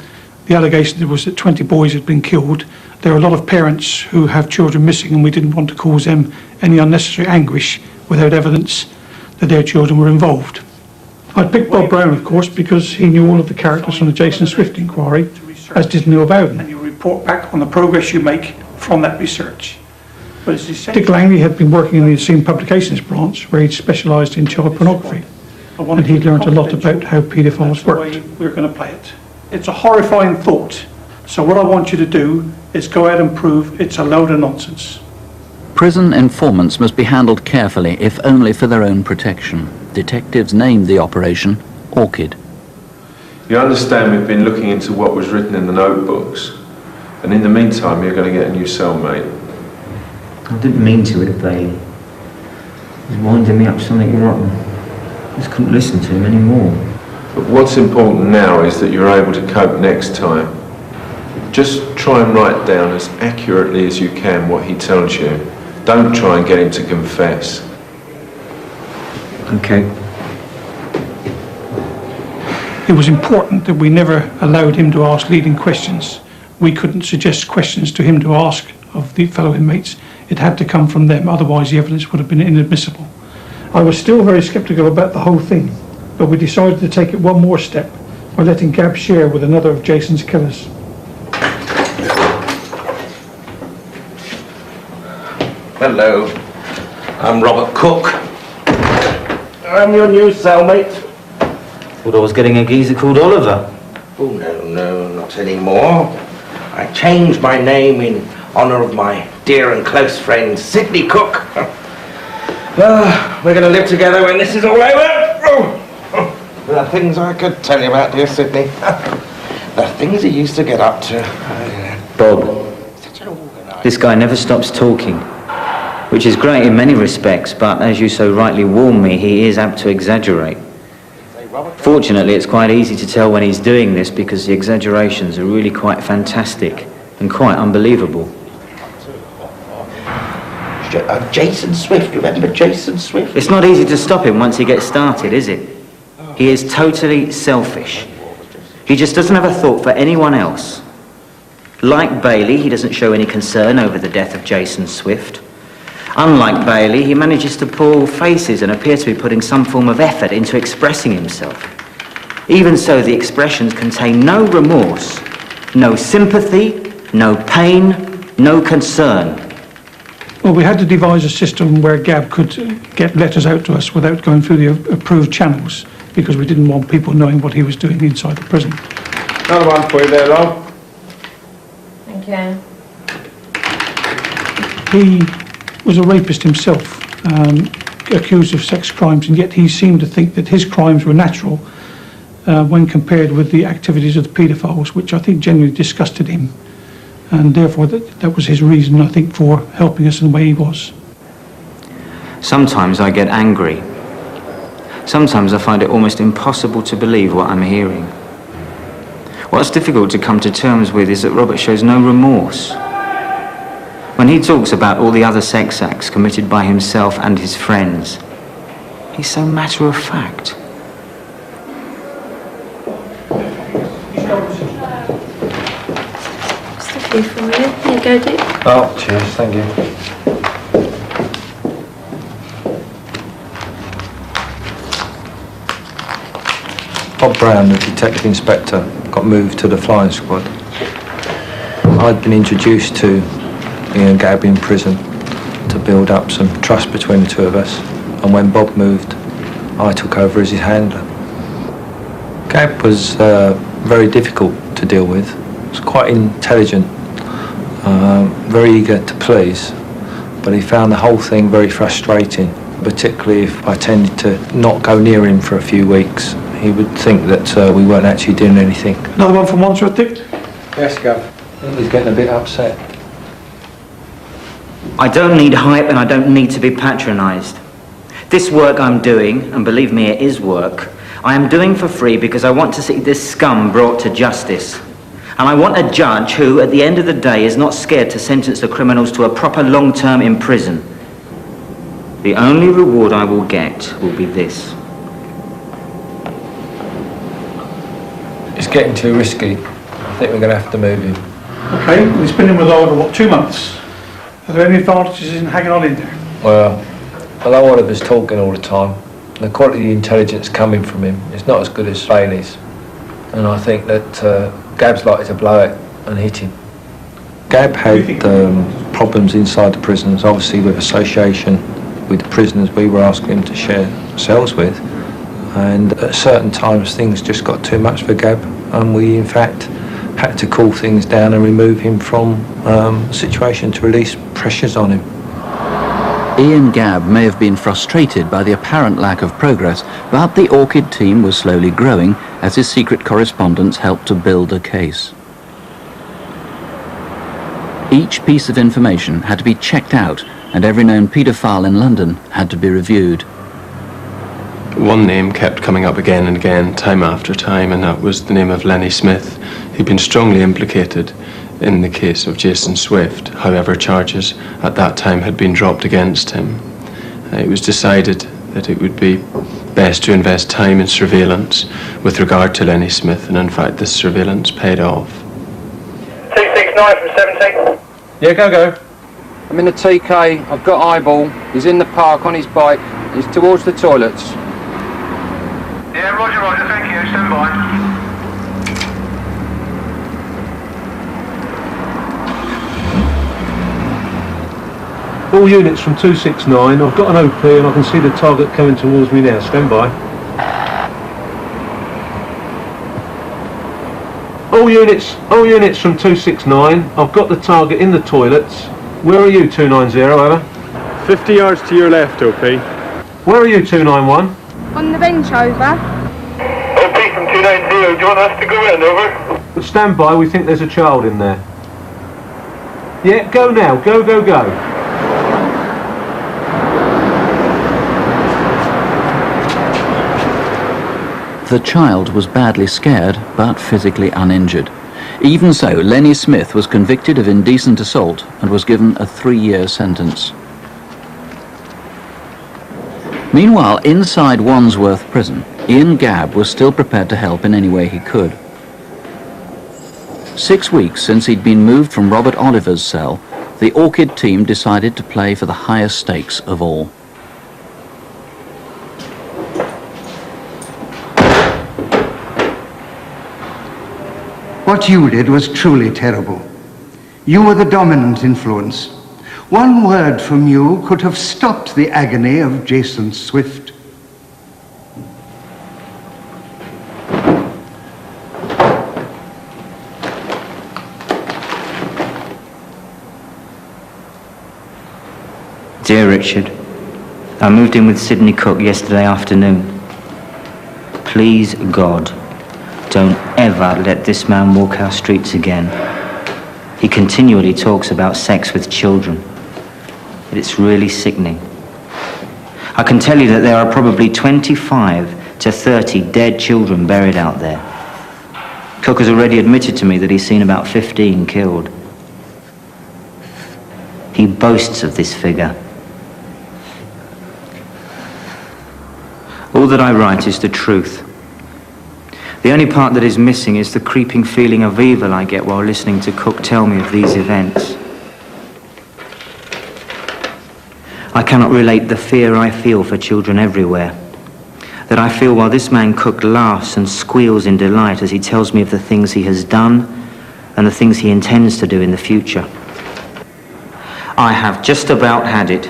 allegation was that 20 boys had been killed. There are a lot of parents who have children missing and we didn't want to cause them any unnecessary anguish without evidence that their children were involved. I picked Bob Brown, of course, because he knew all of the characters from the Jason Swift inquiry, as did Neil Bowden. And you report back on the progress you make from that research. Dick Langley had been working in the Scene Publications branch, where he'd specialised in child pornography, and he'd learned a lot about how paedophiles worked. We're going to play it. It's a horrifying thought, so what I want you to do is go out and prove it's a load of nonsense. Prison informants must be handled carefully, if only for their own protection. Detectives named the operation Orchid. You understand we've been looking into what was written in the notebooks, and in the meantime you're going to get a new cellmate. I didn't mean to with Bailey. He's winding me up something rotten. I just couldn't listen to him anymore. But what's important now is that you're able to cope next time. Just try and write down as accurately as you can what he tells you. Don't try and get him to confess. Okay. It was important that we never allowed him to ask leading questions. We couldn't suggest questions to him to ask of the fellow inmates. It had to come from them, otherwise the evidence would have been inadmissible. I was still very sceptical about the whole thing, but we decided to take it one more step by letting Gab share with another of Jason's killers. Hello, I'm Robert Cook. I'm your new cellmate. Thought I was getting a geezer called Oliver. Oh, no, not anymore. I changed my name in honour of my dear and close friend, Sidney Cook. We're going to live together when this is all over. There are things I could tell you about dear Sidney. The things he used to get up to. Bob, this guy never stops talking, which is great in many respects, but as you so rightly warn me, he is apt to exaggerate. Fortunately, it's quite easy to tell when he's doing this because the exaggerations are really quite fantastic and quite unbelievable. Jason Swift, remember Jason Swift? It's not easy to stop him once he gets started, is it? He is totally selfish. He just doesn't have a thought for anyone else. Like Bailey, he doesn't show any concern over the death of Jason Swift. Unlike Bailey, he manages to pull faces and appear to be putting some form of effort into expressing himself. Even so, the expressions contain no remorse, no sympathy, no pain, no concern. Well, we had to devise a system where Gab could get letters out to us without going through the approved channels, because we didn't want people knowing what he was doing inside the prison. Another one for you there, Lol. Thank you. He was a rapist himself, accused of sex crimes, and yet he seemed to think that his crimes were natural when compared with the activities of the paedophiles, which I think genuinely disgusted him. And therefore that was his reason, I think, for helping us in the way he was. Sometimes I get angry. Sometimes I find it almost impossible to believe what I'm hearing. What's difficult to come to terms with is that Robert shows no remorse. When he talks about all the other sex acts committed by himself and his friends, he's so matter-of-fact. For you. There you go, Dick. Oh, cheers, thank you. Bob Brown, the detective inspector, got moved to the flying squad. I'd been introduced to Ian Gab in prison to build up some trust between the two of us, and when Bob moved, I took over as his handler. Gab was very difficult to deal with. He was quite intelligent, very eager to please, but he found the whole thing very frustrating, particularly if I tended to not go near him for a few weeks. He would think that we weren't actually doing anything. Another one from Wandsworth, Dick? Yes, Gav. I think he's getting a bit upset. I don't need hype and I don't need to be patronised. This work I'm doing, and believe me, it is work, I am doing for free because I want to see this scum brought to justice. And I want a judge who, at the end of the day, is not scared to sentence the criminals to a proper long term in prison. The only reward I will get will be this. It's getting too risky. I think we're going to have to move him. Okay, he's been in with Oliver, what, 2 months? Are there any advantages in hanging on in there? Well, although Oliver's talking all the time, the quality of the intelligence coming from him is not as good as Bailey's. And I think that Gab's likely to blow it and hit him. Gab had problems inside the prisons, obviously with association with the prisoners we were asking him to share cells with. And at certain times things just got too much for Gab, and we in fact had to cool things down and remove him from the situation to release pressures on him. Ian Gabb may have been frustrated by the apparent lack of progress, but the Orchid team was slowly growing as his secret correspondence helped to build a case. Each piece of information had to be checked out, and every known paedophile in London had to be reviewed. One name kept coming up again and again, time after time, and that was the name of Lenny Smith. He'd been strongly implicated in the case of Jason Swift. However, charges at that time had been dropped against him. It was decided that it would be best to invest time in surveillance with regard to Lenny Smith, and in fact this surveillance paid off. 269 from 17. Yeah, go. I'm in the TK, I've got Eyeball, he's in the park on his bike, he's towards the toilets. Yeah, roger, thank you, stand by. All units from 269, I've got an OP and I can see the target coming towards me now, stand by. All units from 269, I've got the target in the toilets. Where are you, 290, over? 50 yards to your left, OP. Where are you, 291? On the bench, over. OP from 290, do you want us to go in, over? But stand by, we think there's a child in there. Yeah, go now, go. The child was badly scared, but physically uninjured. Even so, Lenny Smith was convicted of indecent assault and was given a 3-year sentence. Meanwhile, inside Wandsworth Prison, Ian Gabb was still prepared to help in any way he could. 6 weeks since he'd been moved from Robert Oliver's cell, the Orchid team decided to play for the highest stakes of all. What you did was truly terrible. You were the dominant influence. One word from you could have stopped the agony of Jason Swift. Dear Richard, I moved in with Sidney Cook yesterday afternoon. Please, God, don't ever let this man walk our streets again. He continually talks about sex with children. It's really sickening. I can tell you that there are probably 25 to 30 dead children buried out there. Cook has already admitted to me that he's seen about 15 killed. He boasts of this figure. All that I write is the truth. The only part that is missing is the creeping feeling of evil I get while listening to Cook tell me of these events. I cannot relate the fear I feel for children everywhere, that I feel while this man Cook laughs and squeals in delight as he tells me of the things he has done and the things he intends to do in the future. I have just about had it.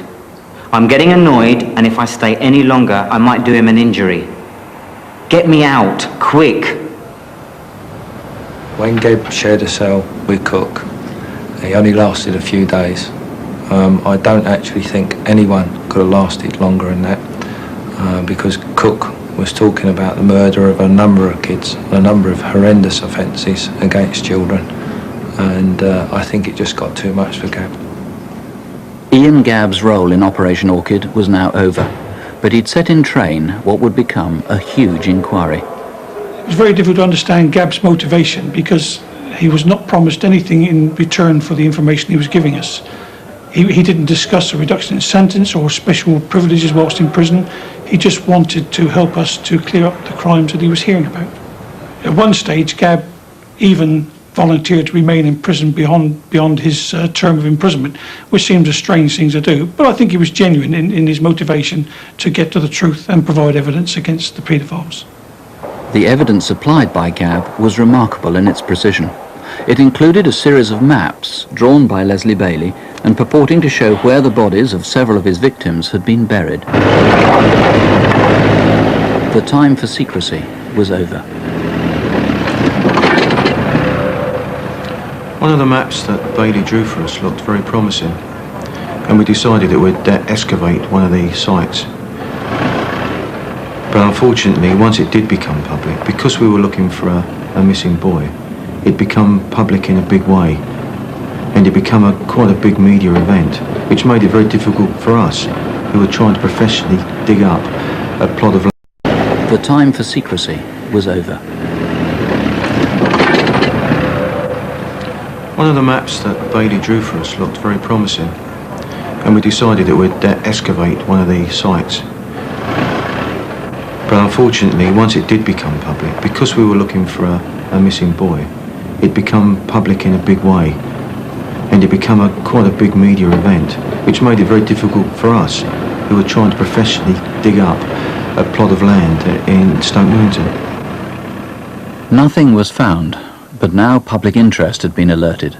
I'm getting annoyed, and if I stay any longer, I might do him an injury. Get me out, quick. When Gabe shared a cell with Cook, he only lasted a few days. I don't actually think anyone could have lasted longer than that, because Cook was talking about the murder of a number of kids, a number of horrendous offences against children, and I think it just got too much for Gabe. Ian Gabb's role in Operation Orchid was now over, but he'd set in train what would become a huge inquiry. It was very difficult to understand Gabb's motivation because he was not promised anything in return for the information he was giving us. He didn't discuss a reduction in sentence or special privileges whilst in prison. He just wanted to help us to clear up the crimes that he was hearing about. At one stage, Gabb even volunteered to remain in prison beyond his term of imprisonment, which seems a strange thing to do. But I think he was genuine in his motivation to get to the truth and provide evidence against the paedophiles. The evidence supplied by Gabb was remarkable in its precision. It included a series of maps drawn by Leslie Bailey and purporting to show where the bodies of several of his victims had been buried. The time for secrecy was over. One of the maps that Bailey drew for us looked very promising, and we decided that we'd excavate one of the sites. But unfortunately, once it did become public, because we were looking for a missing boy, it became public in a big way, and it became quite a big media event, which made it very difficult for us, who were trying to professionally dig up a plot of land. The time for secrecy was over. One of the maps that Bailey drew for us looked very promising, and we decided that we'd excavate one of the sites. But unfortunately, once it did become public, because we were looking for a missing boy, it became public in a big way, and it became quite a big media event, which made it very difficult for us, who were trying to professionally dig up a plot of land in Stoke Newington. Nothing was found, but now public interest had been alerted.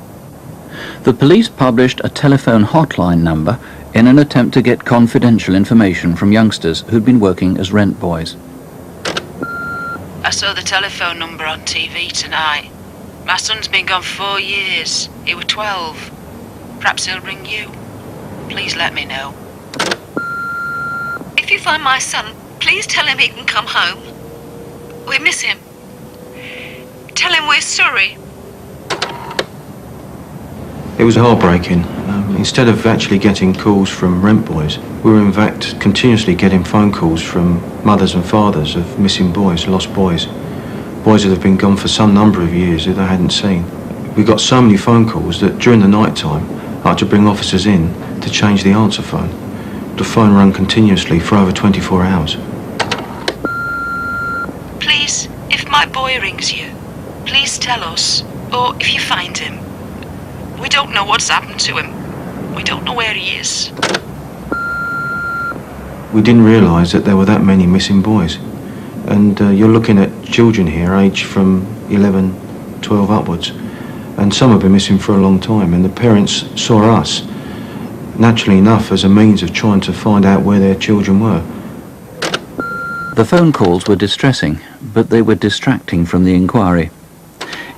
The police published a telephone hotline number in an attempt to get confidential information from youngsters who'd been working as rent boys. I saw the telephone number on TV tonight. My son's been gone 4 years. He was 12. Perhaps he'll ring you. Please let me know. If you find my son, please tell him he can come home. We miss him. Tell him we're sorry. It was heartbreaking. Instead of actually getting calls from rent boys, we were in fact continuously getting phone calls from mothers and fathers of missing boys, lost boys. Boys that have been gone for some number of years that they hadn't seen. We got so many phone calls that during the night time I had to bring officers in to change the answer phone. The phone rang continuously for over 24 hours. Please, if my boy rings you, please tell us, or if you find him. We don't know what's happened to him. We don't know where he is. We didn't realise that there were that many missing boys. And you're looking at children here, aged from 11, 12 upwards. And some have been missing for a long time. And the parents saw us, naturally enough, as a means of trying to find out where their children were. The phone calls were distressing, but they were distracting from the inquiry.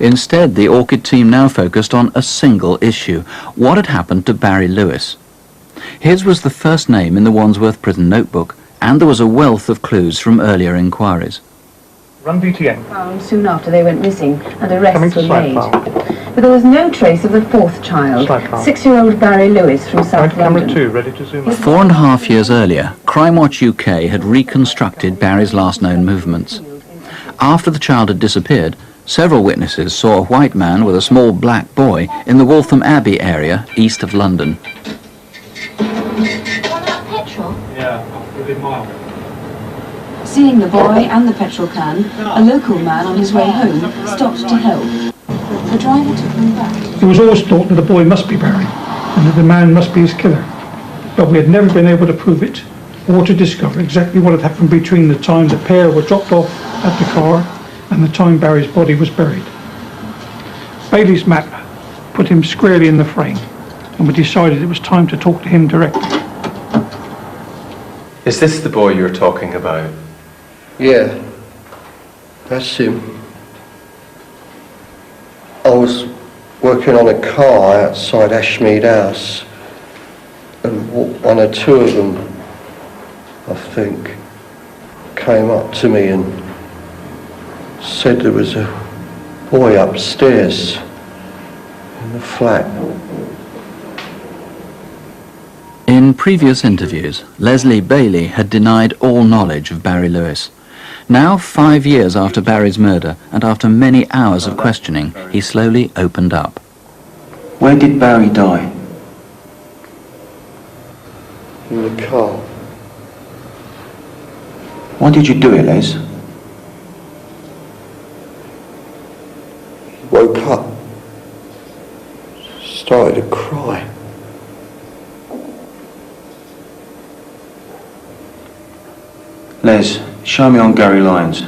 Instead, the Orchid team now focused on a single issue: what had happened to Barry Lewis. His was the first name in the Wandsworth prison notebook, and there was a wealth of clues from earlier inquiries. Run VTN. Found soon after they went missing, and arrests were made. file. But there was no trace of the fourth child, Slide file. 6-year-old Barry Lewis from South London. 2, ready to zoom in. 4.5 years earlier, Crime Watch UK had reconstructed Barry's last known movements. After the child had disappeared, several witnesses saw a white man with a small black boy in the Waltham Abbey area, east of London. Yeah, within mile. Seeing the boy and the petrol can, a local man on his way home stopped to help. The driver took them back. It was always thought that the boy must be Barry, and that the man must be his killer. But we had never been able to prove it, or to discover exactly what had happened between the time the pair were dropped off at the car and the time Barry's body was buried. Bailey's map put him squarely in the frame, and we decided it was time to talk to him directly. Is this the boy you're talking about? Yeah, that's him. I was working on a car outside Ashmead House, and one or two of them, I think, came up to me and said there was a boy upstairs in the flat. In previous interviews, Leslie Bailey had denied all knowledge of Barry Lewis. Now, 5 years after Barry's murder, and after many hours of questioning, he slowly opened up. Where did Barry die? In the car. Why did you do it, Les? Woke up. Started to cry. Les, show me on Gary Lyons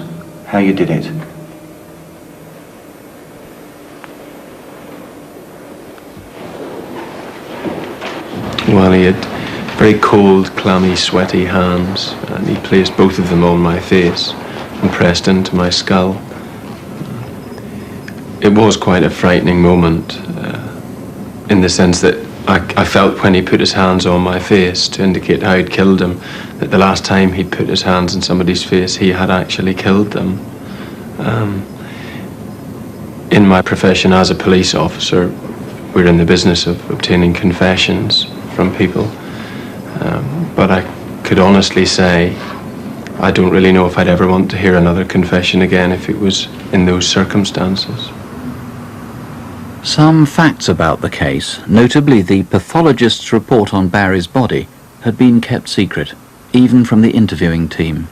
how you did it. Well, he had very cold, clammy, sweaty hands, and he placed both of them on my face and pressed into my skull. It was quite a frightening moment, in the sense that I felt when he put his hands on my face to indicate how he'd killed him, that the last time he'd put his hands on somebody's face, he had actually killed them. In my profession as a police officer, we're in the business of obtaining confessions from people. But I could honestly say I don't really know if I'd ever want to hear another confession again if it was in those circumstances. Some facts about the case, notably the pathologist's report on Barry's body, had been kept secret, even from the interviewing team.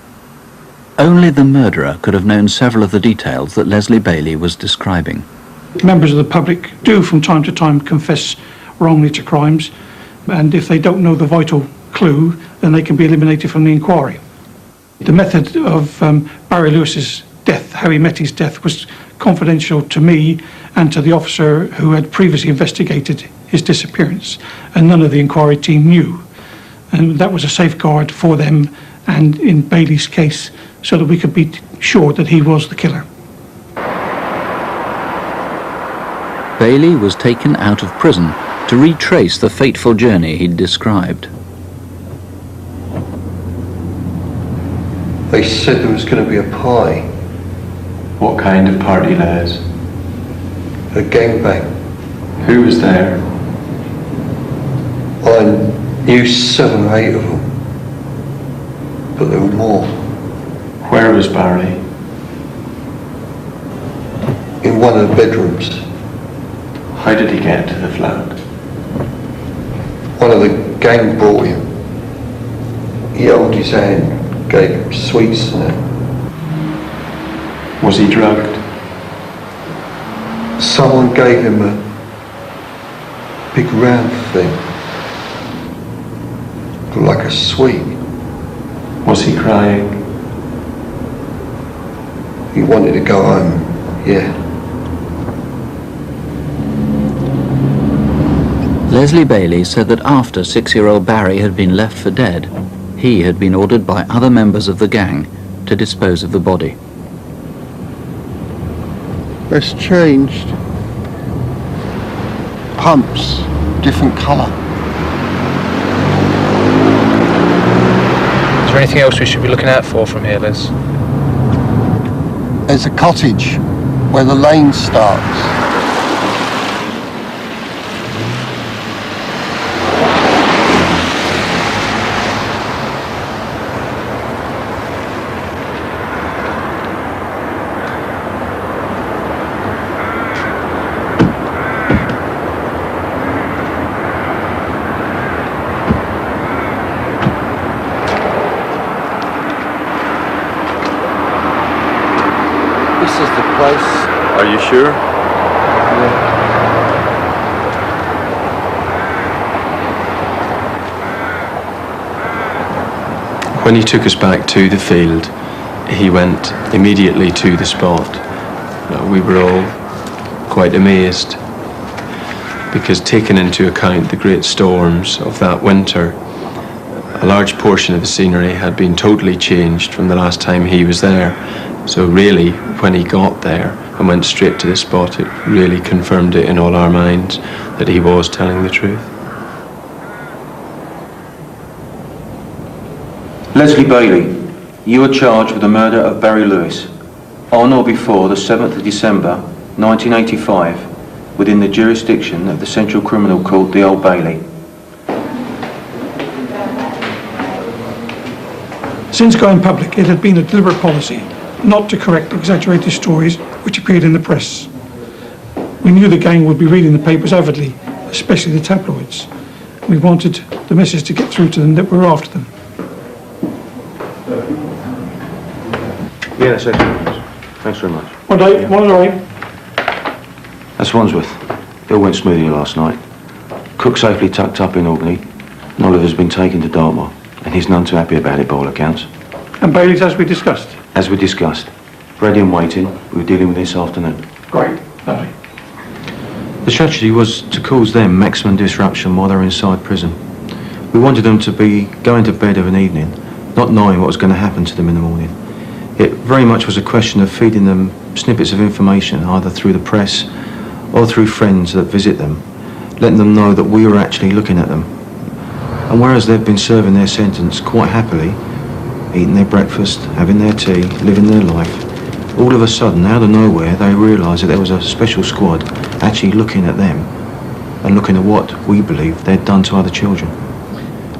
Only the murderer could have known several of the details that Leslie Bailey was describing. Members of the public do from time to time confess wrongly to crimes, and if they don't know the vital clue, then they can be eliminated from the inquiry. The method of Barry Lewis's death, how he met his death, was confidential to me and to the officer who had previously investigated his disappearance, and none of the inquiry team knew. And that was a safeguard for them and in Bailey's case, so that we could be sure that he was the killer. Bailey was taken out of prison to retrace the fateful journey he'd described. They said there was going to be a party. What kind of party, Les? A gangbang. Who was there? I knew 7 or 8 of them. But there were more. Where was Barry? In one of the bedrooms. How did he get to the flat? One of the gang brought him. He held his hand, gave him sweets and that. Was he drugged? Someone gave him a big round thing. Like a sweet. Was he crying? He wanted to go home, yeah. Leslie Bailey said that after 6-year-old Barry had been left for dead, he had been ordered by other members of the gang to dispose of the body. It's changed. Pumps, different colour. Is there anything else we should be looking out for from here, Liz? There's a cottage where the lane starts. This is the place. Are you sure? When he took us back to the field, he went immediately to the spot. We were all quite amazed, because taking into account the great storms of that winter, a large portion of the scenery had been totally changed from the last time he was there. So really, when he got there and went straight to the spot, it really confirmed it in all our minds that he was telling the truth. Leslie Bailey, you are charged with the murder of Barry Lewis on or before the 7th of December 1985 within the jurisdiction of the Central Criminal Court, the Old Bailey. Since going public, it had been a deliberate policy not to correct exaggerated stories which appeared in the press. We knew the gang would be reading the papers avidly, especially the tabloids. We wanted the message to get through to them that we're after them. Yeah, that's excellent. Thanks very much. One day, one day. That's Wandsworth. It all went smoothly last night. Cook safely tucked up in Albany. And Oliver's been taken to Dartmoor, and he's none too happy about it by all accounts. And Bailey's as we discussed? As we discussed. Ready and waiting. We were dealing with this afternoon. Great. Lovely. The strategy was to cause them maximum disruption while they're inside prison. We wanted them to be going to bed of an evening, not knowing what was going to happen to them in the morning. It very much was a question of feeding them snippets of information, either through the press or through friends that visit them, letting them know that we were actually looking at them. And whereas they've been serving their sentence quite happily, eating their breakfast, having their tea, living their life, all of a sudden, out of nowhere, they realised that there was a special squad actually looking at them and looking at what we believed they'd done to other children.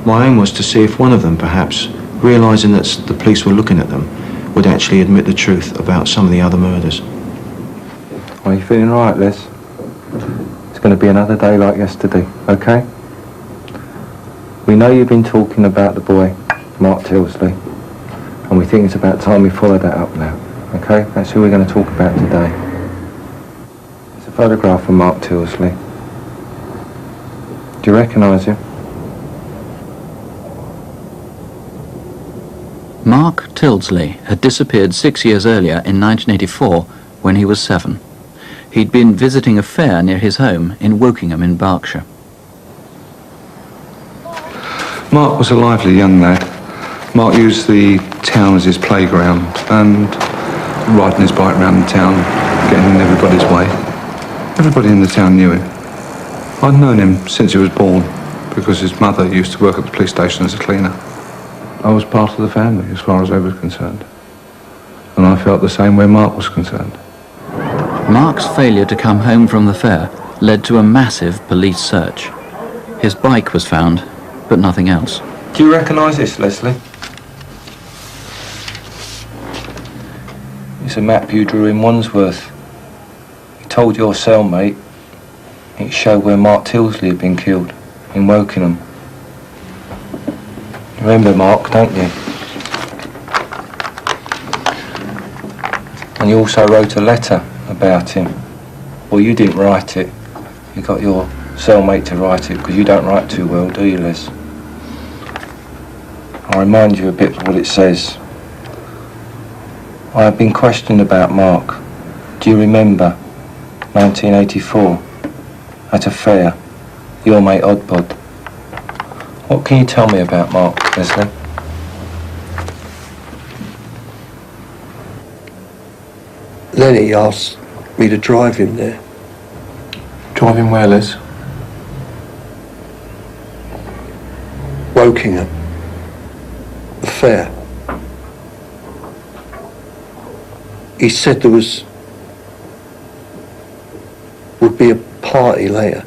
My aim was to see if one of them, perhaps, realising that the police were looking at them, would actually admit the truth about some of the other murders. Are you feeling all right, Les? It's going to be another day like yesterday, okay? We know you've been talking about the boy, Mark Tilsley, and we think it's about time we follow that up now, okay? That's who we're going to talk about today. It's a photograph of Mark Tilsley. Do you recognise him? Mark Tilsley had disappeared 6 years earlier in 1984 when he was 7. He'd been visiting a fair near his home in Wokingham in Berkshire. Mark was a lively young lad. Mark used the town as his playground and riding his bike around the town, getting in everybody's way. Everybody in the town knew him. I'd known him since he was born because his mother used to work at the police station as a cleaner. I was part of the family as far as I was concerned. And I felt the same where Mark was concerned. Mark's failure to come home from the fair led to a massive police search. His bike was found, but nothing else. Do you recognise this, Leslie? It's a map you drew in Wandsworth. You told your cellmate it showed where Mark Tilsley had been killed, in Wokingham. You remember Mark, don't you? And you also wrote a letter about him. Well, you didn't write it. You got your cellmate to write it, because you don't write too well, do you, Les? I'll remind you a bit of what it says. I have been questioned about Mark. Do you remember 1984 at a fair, your mate Oddbod? What can you tell me about Mark, Leslie? Lenny asked me to drive him there. Drive him where, Les? Wokingham. The fair. He said there would be a party later.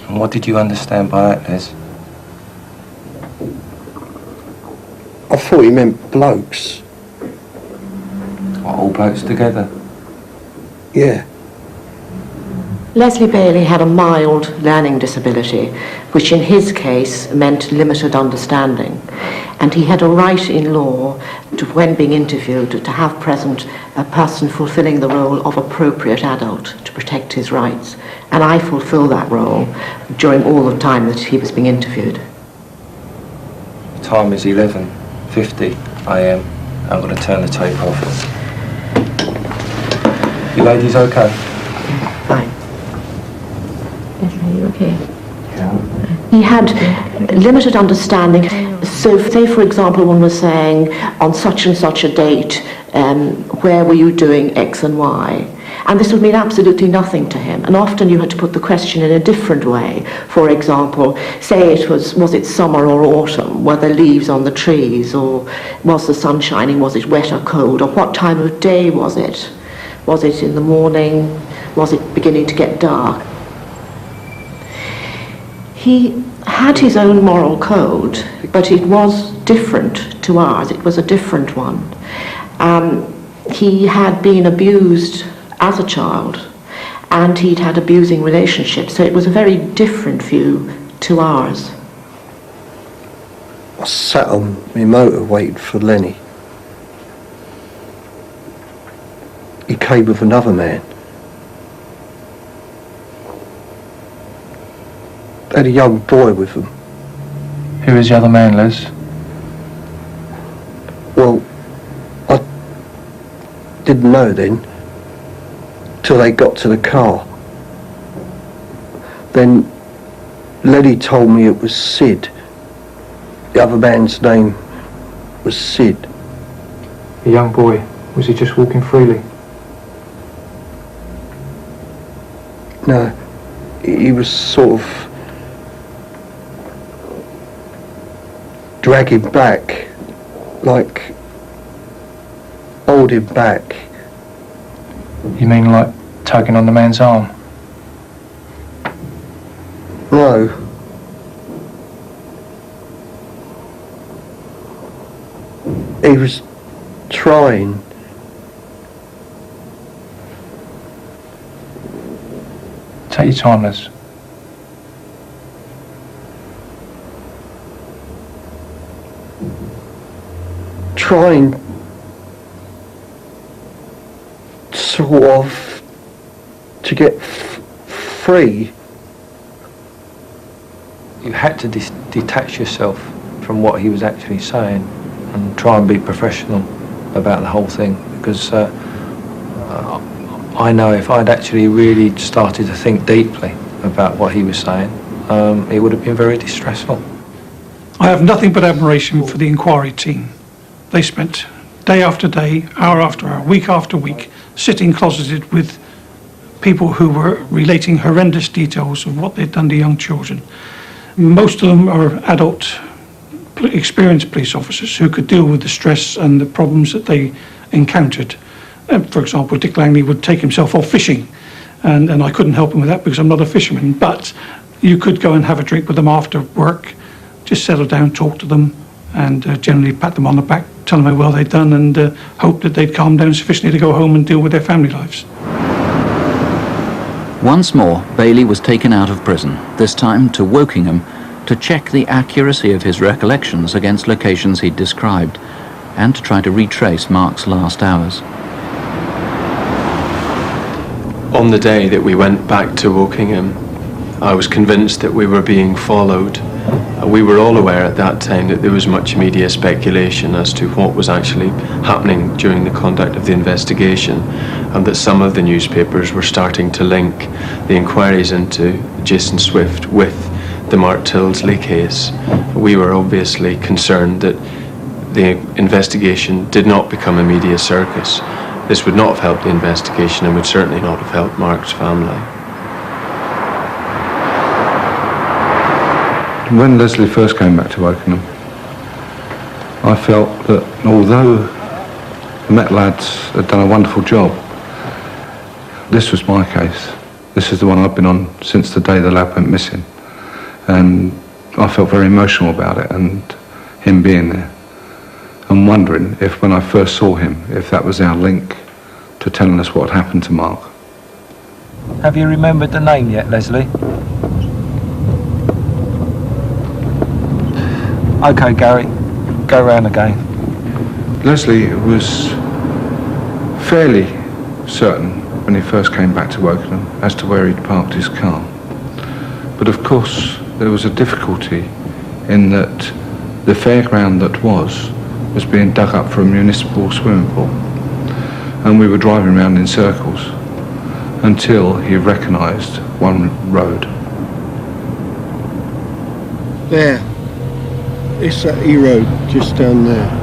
And what did you understand by that, Les? I thought he meant blokes. What, all blokes together? Yeah. Leslie Bailey had a mild learning disability, which in his case meant limited understanding. And he had a right in law to, when being interviewed, to have present a person fulfilling the role of appropriate adult to protect his rights. And I fulfilled that role during all the time that he was being interviewed. The time is 11:50 AM. I'm going to turn the tape off. You ladies okay? Fine. Are you okay? He had limited understanding. So, say, for example, one was saying, on such and such a date, where were you doing X and Y? And this would mean absolutely nothing to him. And often you had to put the question in a different way. For example, say it was it summer or autumn? Were there leaves on the trees? Or was the sun shining? Was it wet or cold? Or what time of day was it? Was it in the morning? Was it beginning to get dark? He had his own moral code, but it was different to ours. It was a different one. He had been abused as a child, and he'd had abusing relationships, so it was a very different view to ours. I sat on my motor waiting for Lenny. He came with another man. They had a young boy with them. Who was the other man, Les? Well, I didn't know then, till they got to the car. Then Lenny told me it was Sid. The other man's name was Sid. The young boy, was he just walking freely? No, he was sort of dragging back, like holding back. You mean like tugging on the man's arm? No. He was trying. Take your time, Les. Trying sort of to get free. You had to detach yourself from what he was actually saying and try and be professional about the whole thing, because I know if I'd actually really started to think deeply about what he was saying, it would have been very distressful. I have nothing but admiration for the inquiry team. They spent day after day, hour after hour, week after week, sitting closeted with people who were relating horrendous details of what they'd done to young children. Most of them are adult, experienced police officers who could deal with the stress and the problems that they encountered. For example, Dick Langley would take himself off fishing, and I couldn't help him with that because I'm not a fisherman, but you could go and have a drink with them after work, just settle down, talk to them, and generally pat them on the back, tell them how well they'd done, and hope that they'd calm down sufficiently to go home and deal with their family lives. Once more, Bailey was taken out of prison, this time to Wokingham, to check the accuracy of his recollections against locations he'd described, and to try to retrace Mark's last hours. On the day that we went back to Wokingham, I was convinced that we were being followed. We were all aware at that time that there was much media speculation as to what was actually happening during the conduct of the investigation, and that some of the newspapers were starting to link the inquiries into Jason Swift with the Mark Tilsley case. We were obviously concerned that the investigation did not become a media circus. This would not have helped the investigation and would certainly not have helped Mark's family. When Leslie first came back to Wokingham, I felt that although the Met lads had done a wonderful job, this was my case. This is the one I've been on since the day the lad went missing. And I felt very emotional about it and him being there. And wondering if when I first saw him, if that was our link to telling us what had happened to Mark. Have you remembered the name yet, Leslie? OK, Gary, go round again. Leslie was fairly certain when he first came back to Wokingham as to where he'd parked his car. But of course, there was a difficulty in that the fairground that was being dug up for a municipal swimming pool. And we were driving around in circles until he recognised one road. There. It's that E road just down there.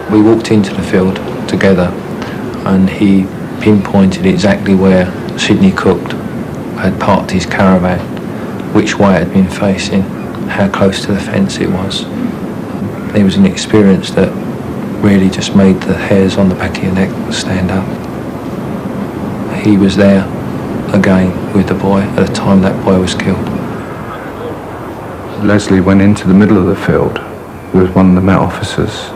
We walked into the field together and he pinpointed exactly where Sidney Cook had parked his caravan, which way it had been facing, how close to the fence it was. It was an experience that really just made the hairs on the back of your neck stand up. He was there again with the boy at the time that boy was killed. Leslie went into the middle of the field with one of the Met officers,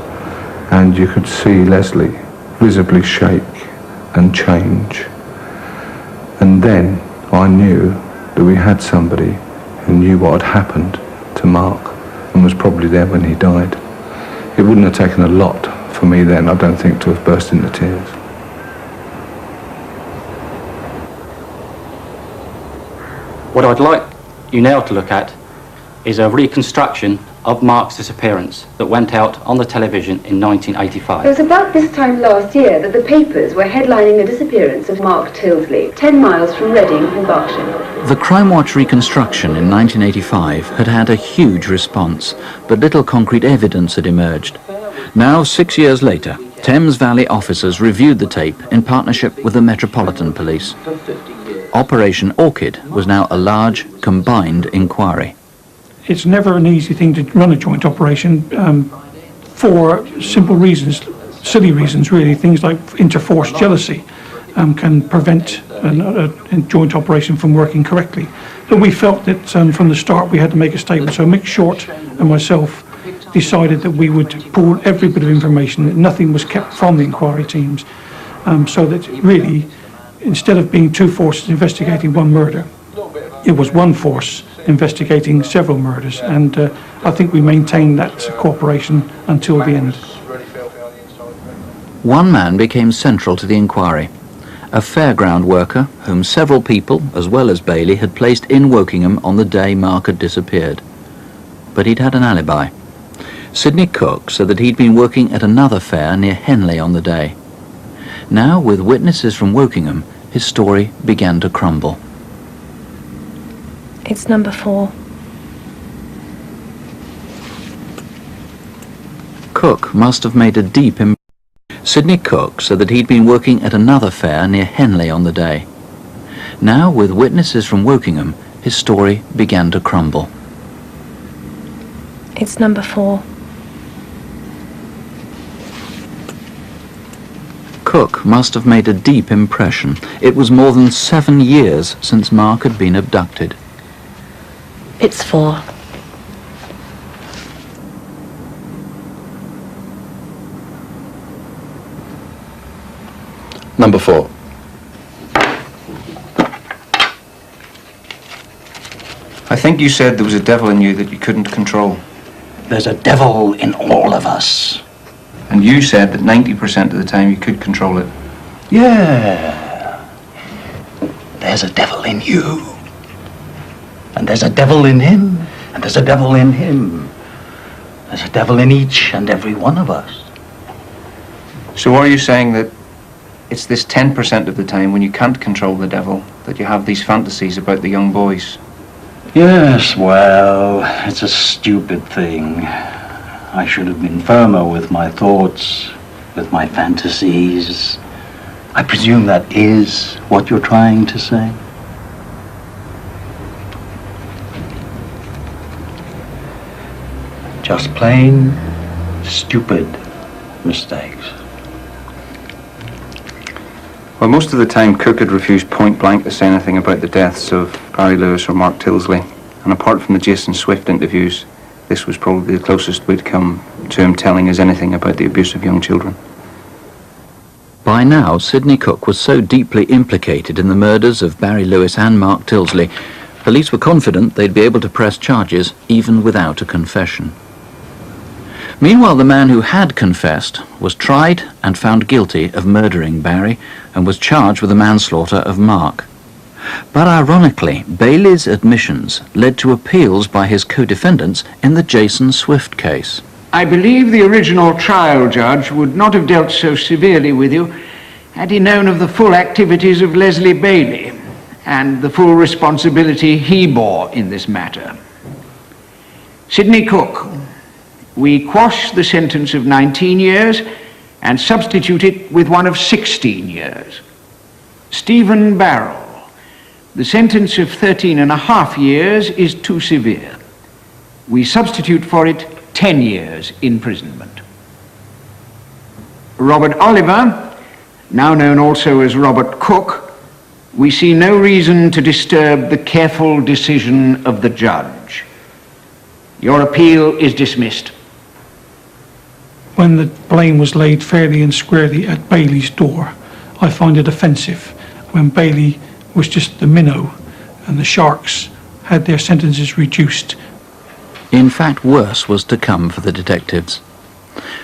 and you could see Leslie visibly shake and change. And then I knew that we had somebody who knew what had happened to Mark and was probably there when he died. It wouldn't have taken a lot for me then, I don't think, to have burst into tears. What I'd like you now to look at is a reconstruction of Mark's disappearance that went out on the television in 1985. It was about this time last year that the papers were headlining the disappearance of Mark Tilsley, 10 miles from Reading in Berkshire. The Crime Watch reconstruction in 1985 had had a huge response, but little concrete evidence had emerged. Now, 6 years later, Thames Valley officers reviewed the tape in partnership with the Metropolitan Police. Operation Orchid was now a large, combined inquiry. It's never an easy thing to run a joint operation for simple reasons, silly reasons really. Things like interforce jealousy can prevent a joint operation from working correctly. But we felt that from the start we had to make a statement. So Mick Short and myself decided that we would pull every bit of information, that nothing was kept from the inquiry teams, so that really, instead of being two forces investigating one murder, it was one force investigating several murders, and I think we maintained that cooperation until the end. One man became central to the inquiry, a fairground worker whom several people, as well as Bailey, had placed in Wokingham on the day Mark had disappeared. But he'd had an alibi. Sidney Cook said that he'd been working at another fair near Henley on the day. Now, with witnesses from Wokingham, his story began to crumble. It's number 4. Cook must have made a deep impression. Sidney Cook said that he'd been working at another fair near Henley on the day. Now, with witnesses from Wokingham, his story began to crumble. It's number 4. Cook must have made a deep impression. It was more than 7 years since Mark had been abducted. It's 4. Number 4. I think you said there was a devil in you that you couldn't control. There's a devil in all of us. And you said that 90% of the time you could control it. Yeah. There's a devil in you. And there's a devil in him. And there's a devil in him. There's a devil in each and every one of us. So are you saying that it's this 10% of the time when you can't control the devil that you have these fantasies about the young boys? Yes, well, it's a stupid thing. I should have been firmer with my thoughts, with my fantasies. I presume that is what you're trying to say? Just plain, stupid mistakes. Well, most of the time Cook had refused point blank to say anything about the deaths of Barry Lewis or Mark Tilsley. And apart from the Jason Swift interviews, this was probably the closest we'd come to him telling us anything about the abuse of young children. By now, Sidney Cook was so deeply implicated in the murders of Barry Lewis and Mark Tilsley, police were confident they'd be able to press charges even without a confession. Meanwhile, the man who had confessed was tried and found guilty of murdering Barry and was charged with the manslaughter of Mark. But ironically, Bailey's admissions led to appeals by his co-defendants in the Jason Swift case. I believe the original trial judge would not have dealt so severely with you had he known of the full activities of Leslie Bailey and the full responsibility he bore in this matter. Sidney Cook, we quash the sentence of 19 years and substitute it with one of 16 years. Stephen Barrell. The sentence of 13.5 years is too severe. We substitute for it 10 years imprisonment. Robert Oliver, now known also as Robert Cook, we see no reason to disturb the careful decision of the judge. Your appeal is dismissed. When the blame was laid fairly and squarely at Bailey's door, I find it offensive when Bailey was just the minnow and the sharks had their sentences reduced. In fact, worse was to come for the detectives.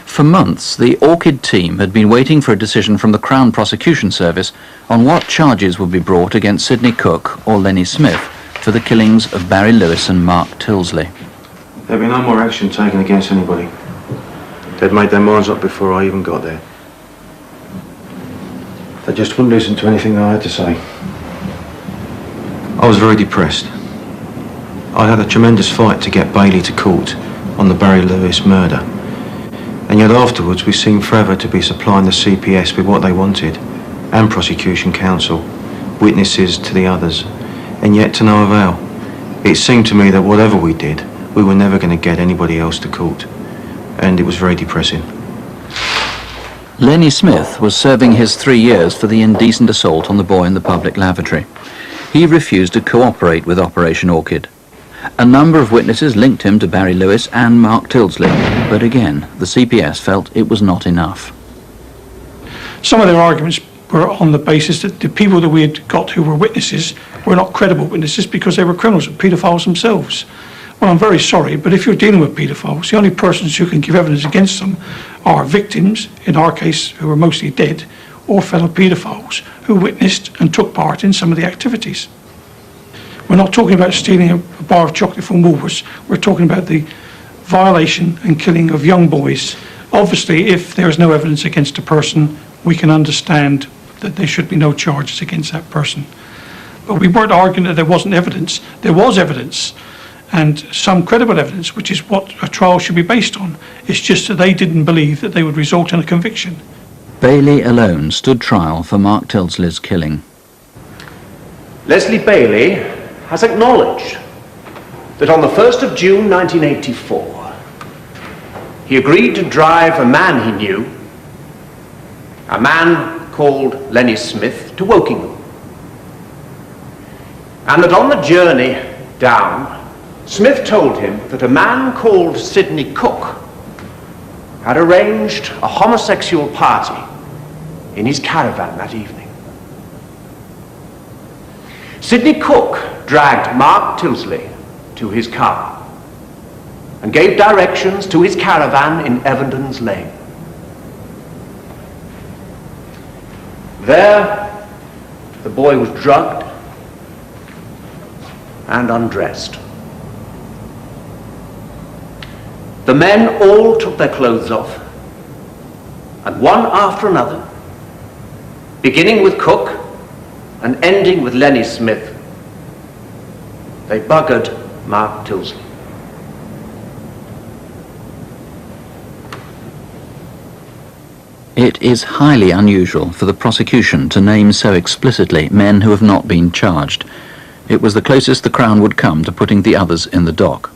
For months, the Orchid team had been waiting for a decision from the Crown Prosecution Service on what charges would be brought against Sidney Cook or Lenny Smith for the killings of Barry Lewis and Mark Tilsley. There'd be no more action taken against anybody. They'd made their minds up before I even got there. They just wouldn't listen to anything I had to say. I was very depressed. I had a tremendous fight to get Bailey to court on the Barry Lewis murder. And yet afterwards we seemed forever to be supplying the CPS with what they wanted, and prosecution counsel, witnesses to the others, and yet to no avail. It seemed to me that whatever we did, we were never going to get anybody else to court, and it was very depressing. Lenny Smith was serving his 3 years for the indecent assault on the boy in the public lavatory. He refused to cooperate with Operation Orchid. A number of witnesses linked him to Barry Lewis and Mark Tilsley, but again, the CPS felt it was not enough. Some of their arguments were on the basis that the people that we had got who were witnesses were not credible witnesses because they were criminals and paedophiles themselves. Well, I'm very sorry, but if you're dealing with paedophiles, the only persons who can give evidence against them are victims, in our case, who were mostly dead, or fellow paedophiles who witnessed and took part in some of the activities. We're not talking about stealing a bar of chocolate from Woolworths. We're talking about the violation and killing of young boys. Obviously, if there is no evidence against a person, we can understand that there should be no charges against that person. But we weren't arguing that there wasn't evidence. There was evidence, and some credible evidence, which is what a trial should be based on. It's just that they didn't believe that they would result in a conviction. Bailey alone stood trial for Mark Tilsley's killing. Leslie Bailey has acknowledged that on the 1st of June 1984, he agreed to drive a man he knew, a man called Lenny Smith, to Wokingham. And that on the journey down, Smith told him that a man called Sidney Cook had arranged a homosexual party in his caravan that evening. Sidney Cook dragged Mark Tilsley to his car and gave directions to his caravan in Evandon's Lane. There, the boy was drugged and undressed. The men all took their clothes off, and one after another, beginning with Cook and ending with Lenny Smith, they buggered Mark Tilsley. It is highly unusual for the prosecution to name so explicitly men who have not been charged. It was the closest the Crown would come to putting the others in the dock.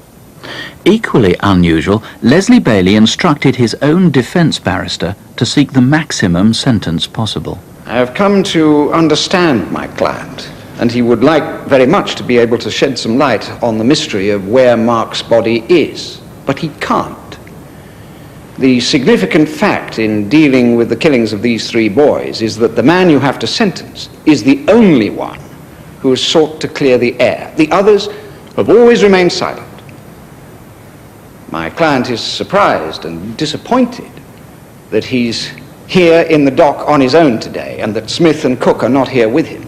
Equally unusual, Leslie Bailey instructed his own defence barrister to seek the maximum sentence possible. I have come to understand my client, and he would like very much to be able to shed some light on the mystery of where Mark's body is, but he can't. The significant fact in dealing with the killings of these three boys is that the man you have to sentence is the only one who has sought to clear the air. The others have always remained silent. My client is surprised and disappointed that he's here in the dock on his own today and that Smith and Cook are not here with him.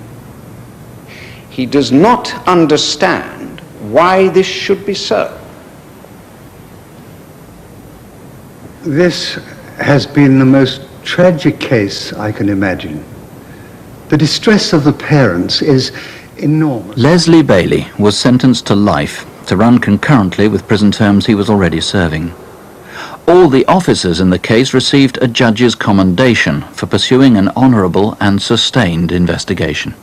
He does not understand why this should be so. This has been the most tragic case I can imagine. The distress of the parents is enormous. Leslie Bailey was sentenced to life to run concurrently with prison terms he was already serving. All the officers in the case received a judge's commendation for pursuing an honourable and sustained investigation.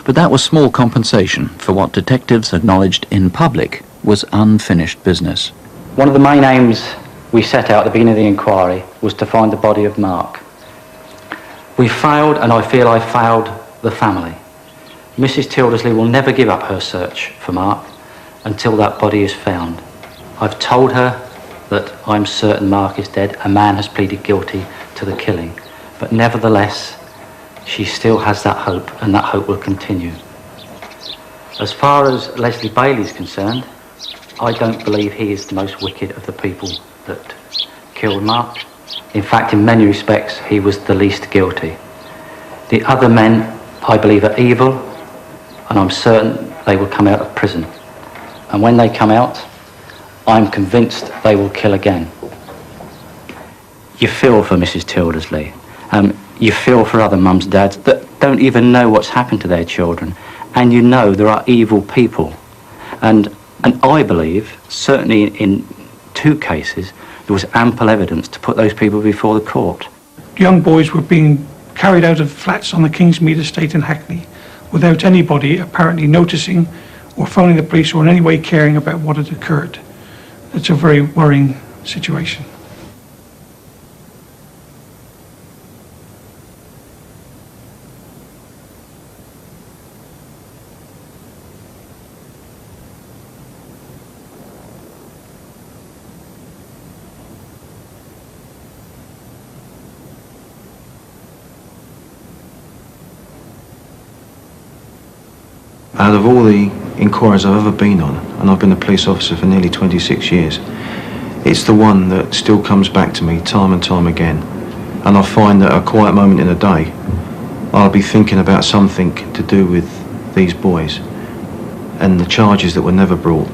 But that was small compensation for what detectives acknowledged in public was unfinished business. One of the main aims we set out at the beginning of the inquiry was to find the body of Mark. We failed, and I feel I failed the family. Mrs. Tildesley will never give up her search for Mark until that body is found. I've told her that I'm certain Mark is dead. A man has pleaded guilty to the killing. But nevertheless, she still has that hope, and that hope will continue. As far as Leslie Bailey is concerned, I don't believe he is the most wicked of the people that killed Mark. In fact, in many respects, he was the least guilty. The other men, I believe, are evil, and I'm certain they will come out of prison. And when they come out, I'm convinced they will kill again. You feel for Mrs. Tildesley. You feel for other mums, dads that don't even know what's happened to their children. And you know there are evil people. And I believe, certainly in 2 cases, there was ample evidence to put those people before the court. Young boys were being carried out of flats on the Kingsmead estate in Hackney without anybody apparently noticing or phoning the police or in any way caring about what had occurred. It's a very worrying situation. Out of all the inquiries I've ever been on, and I've been a police officer for nearly 26 years, it's the one that still comes back to me time and time again. And I find that at a quiet moment in the day, I'll be thinking about something to do with these boys and the charges that were never brought.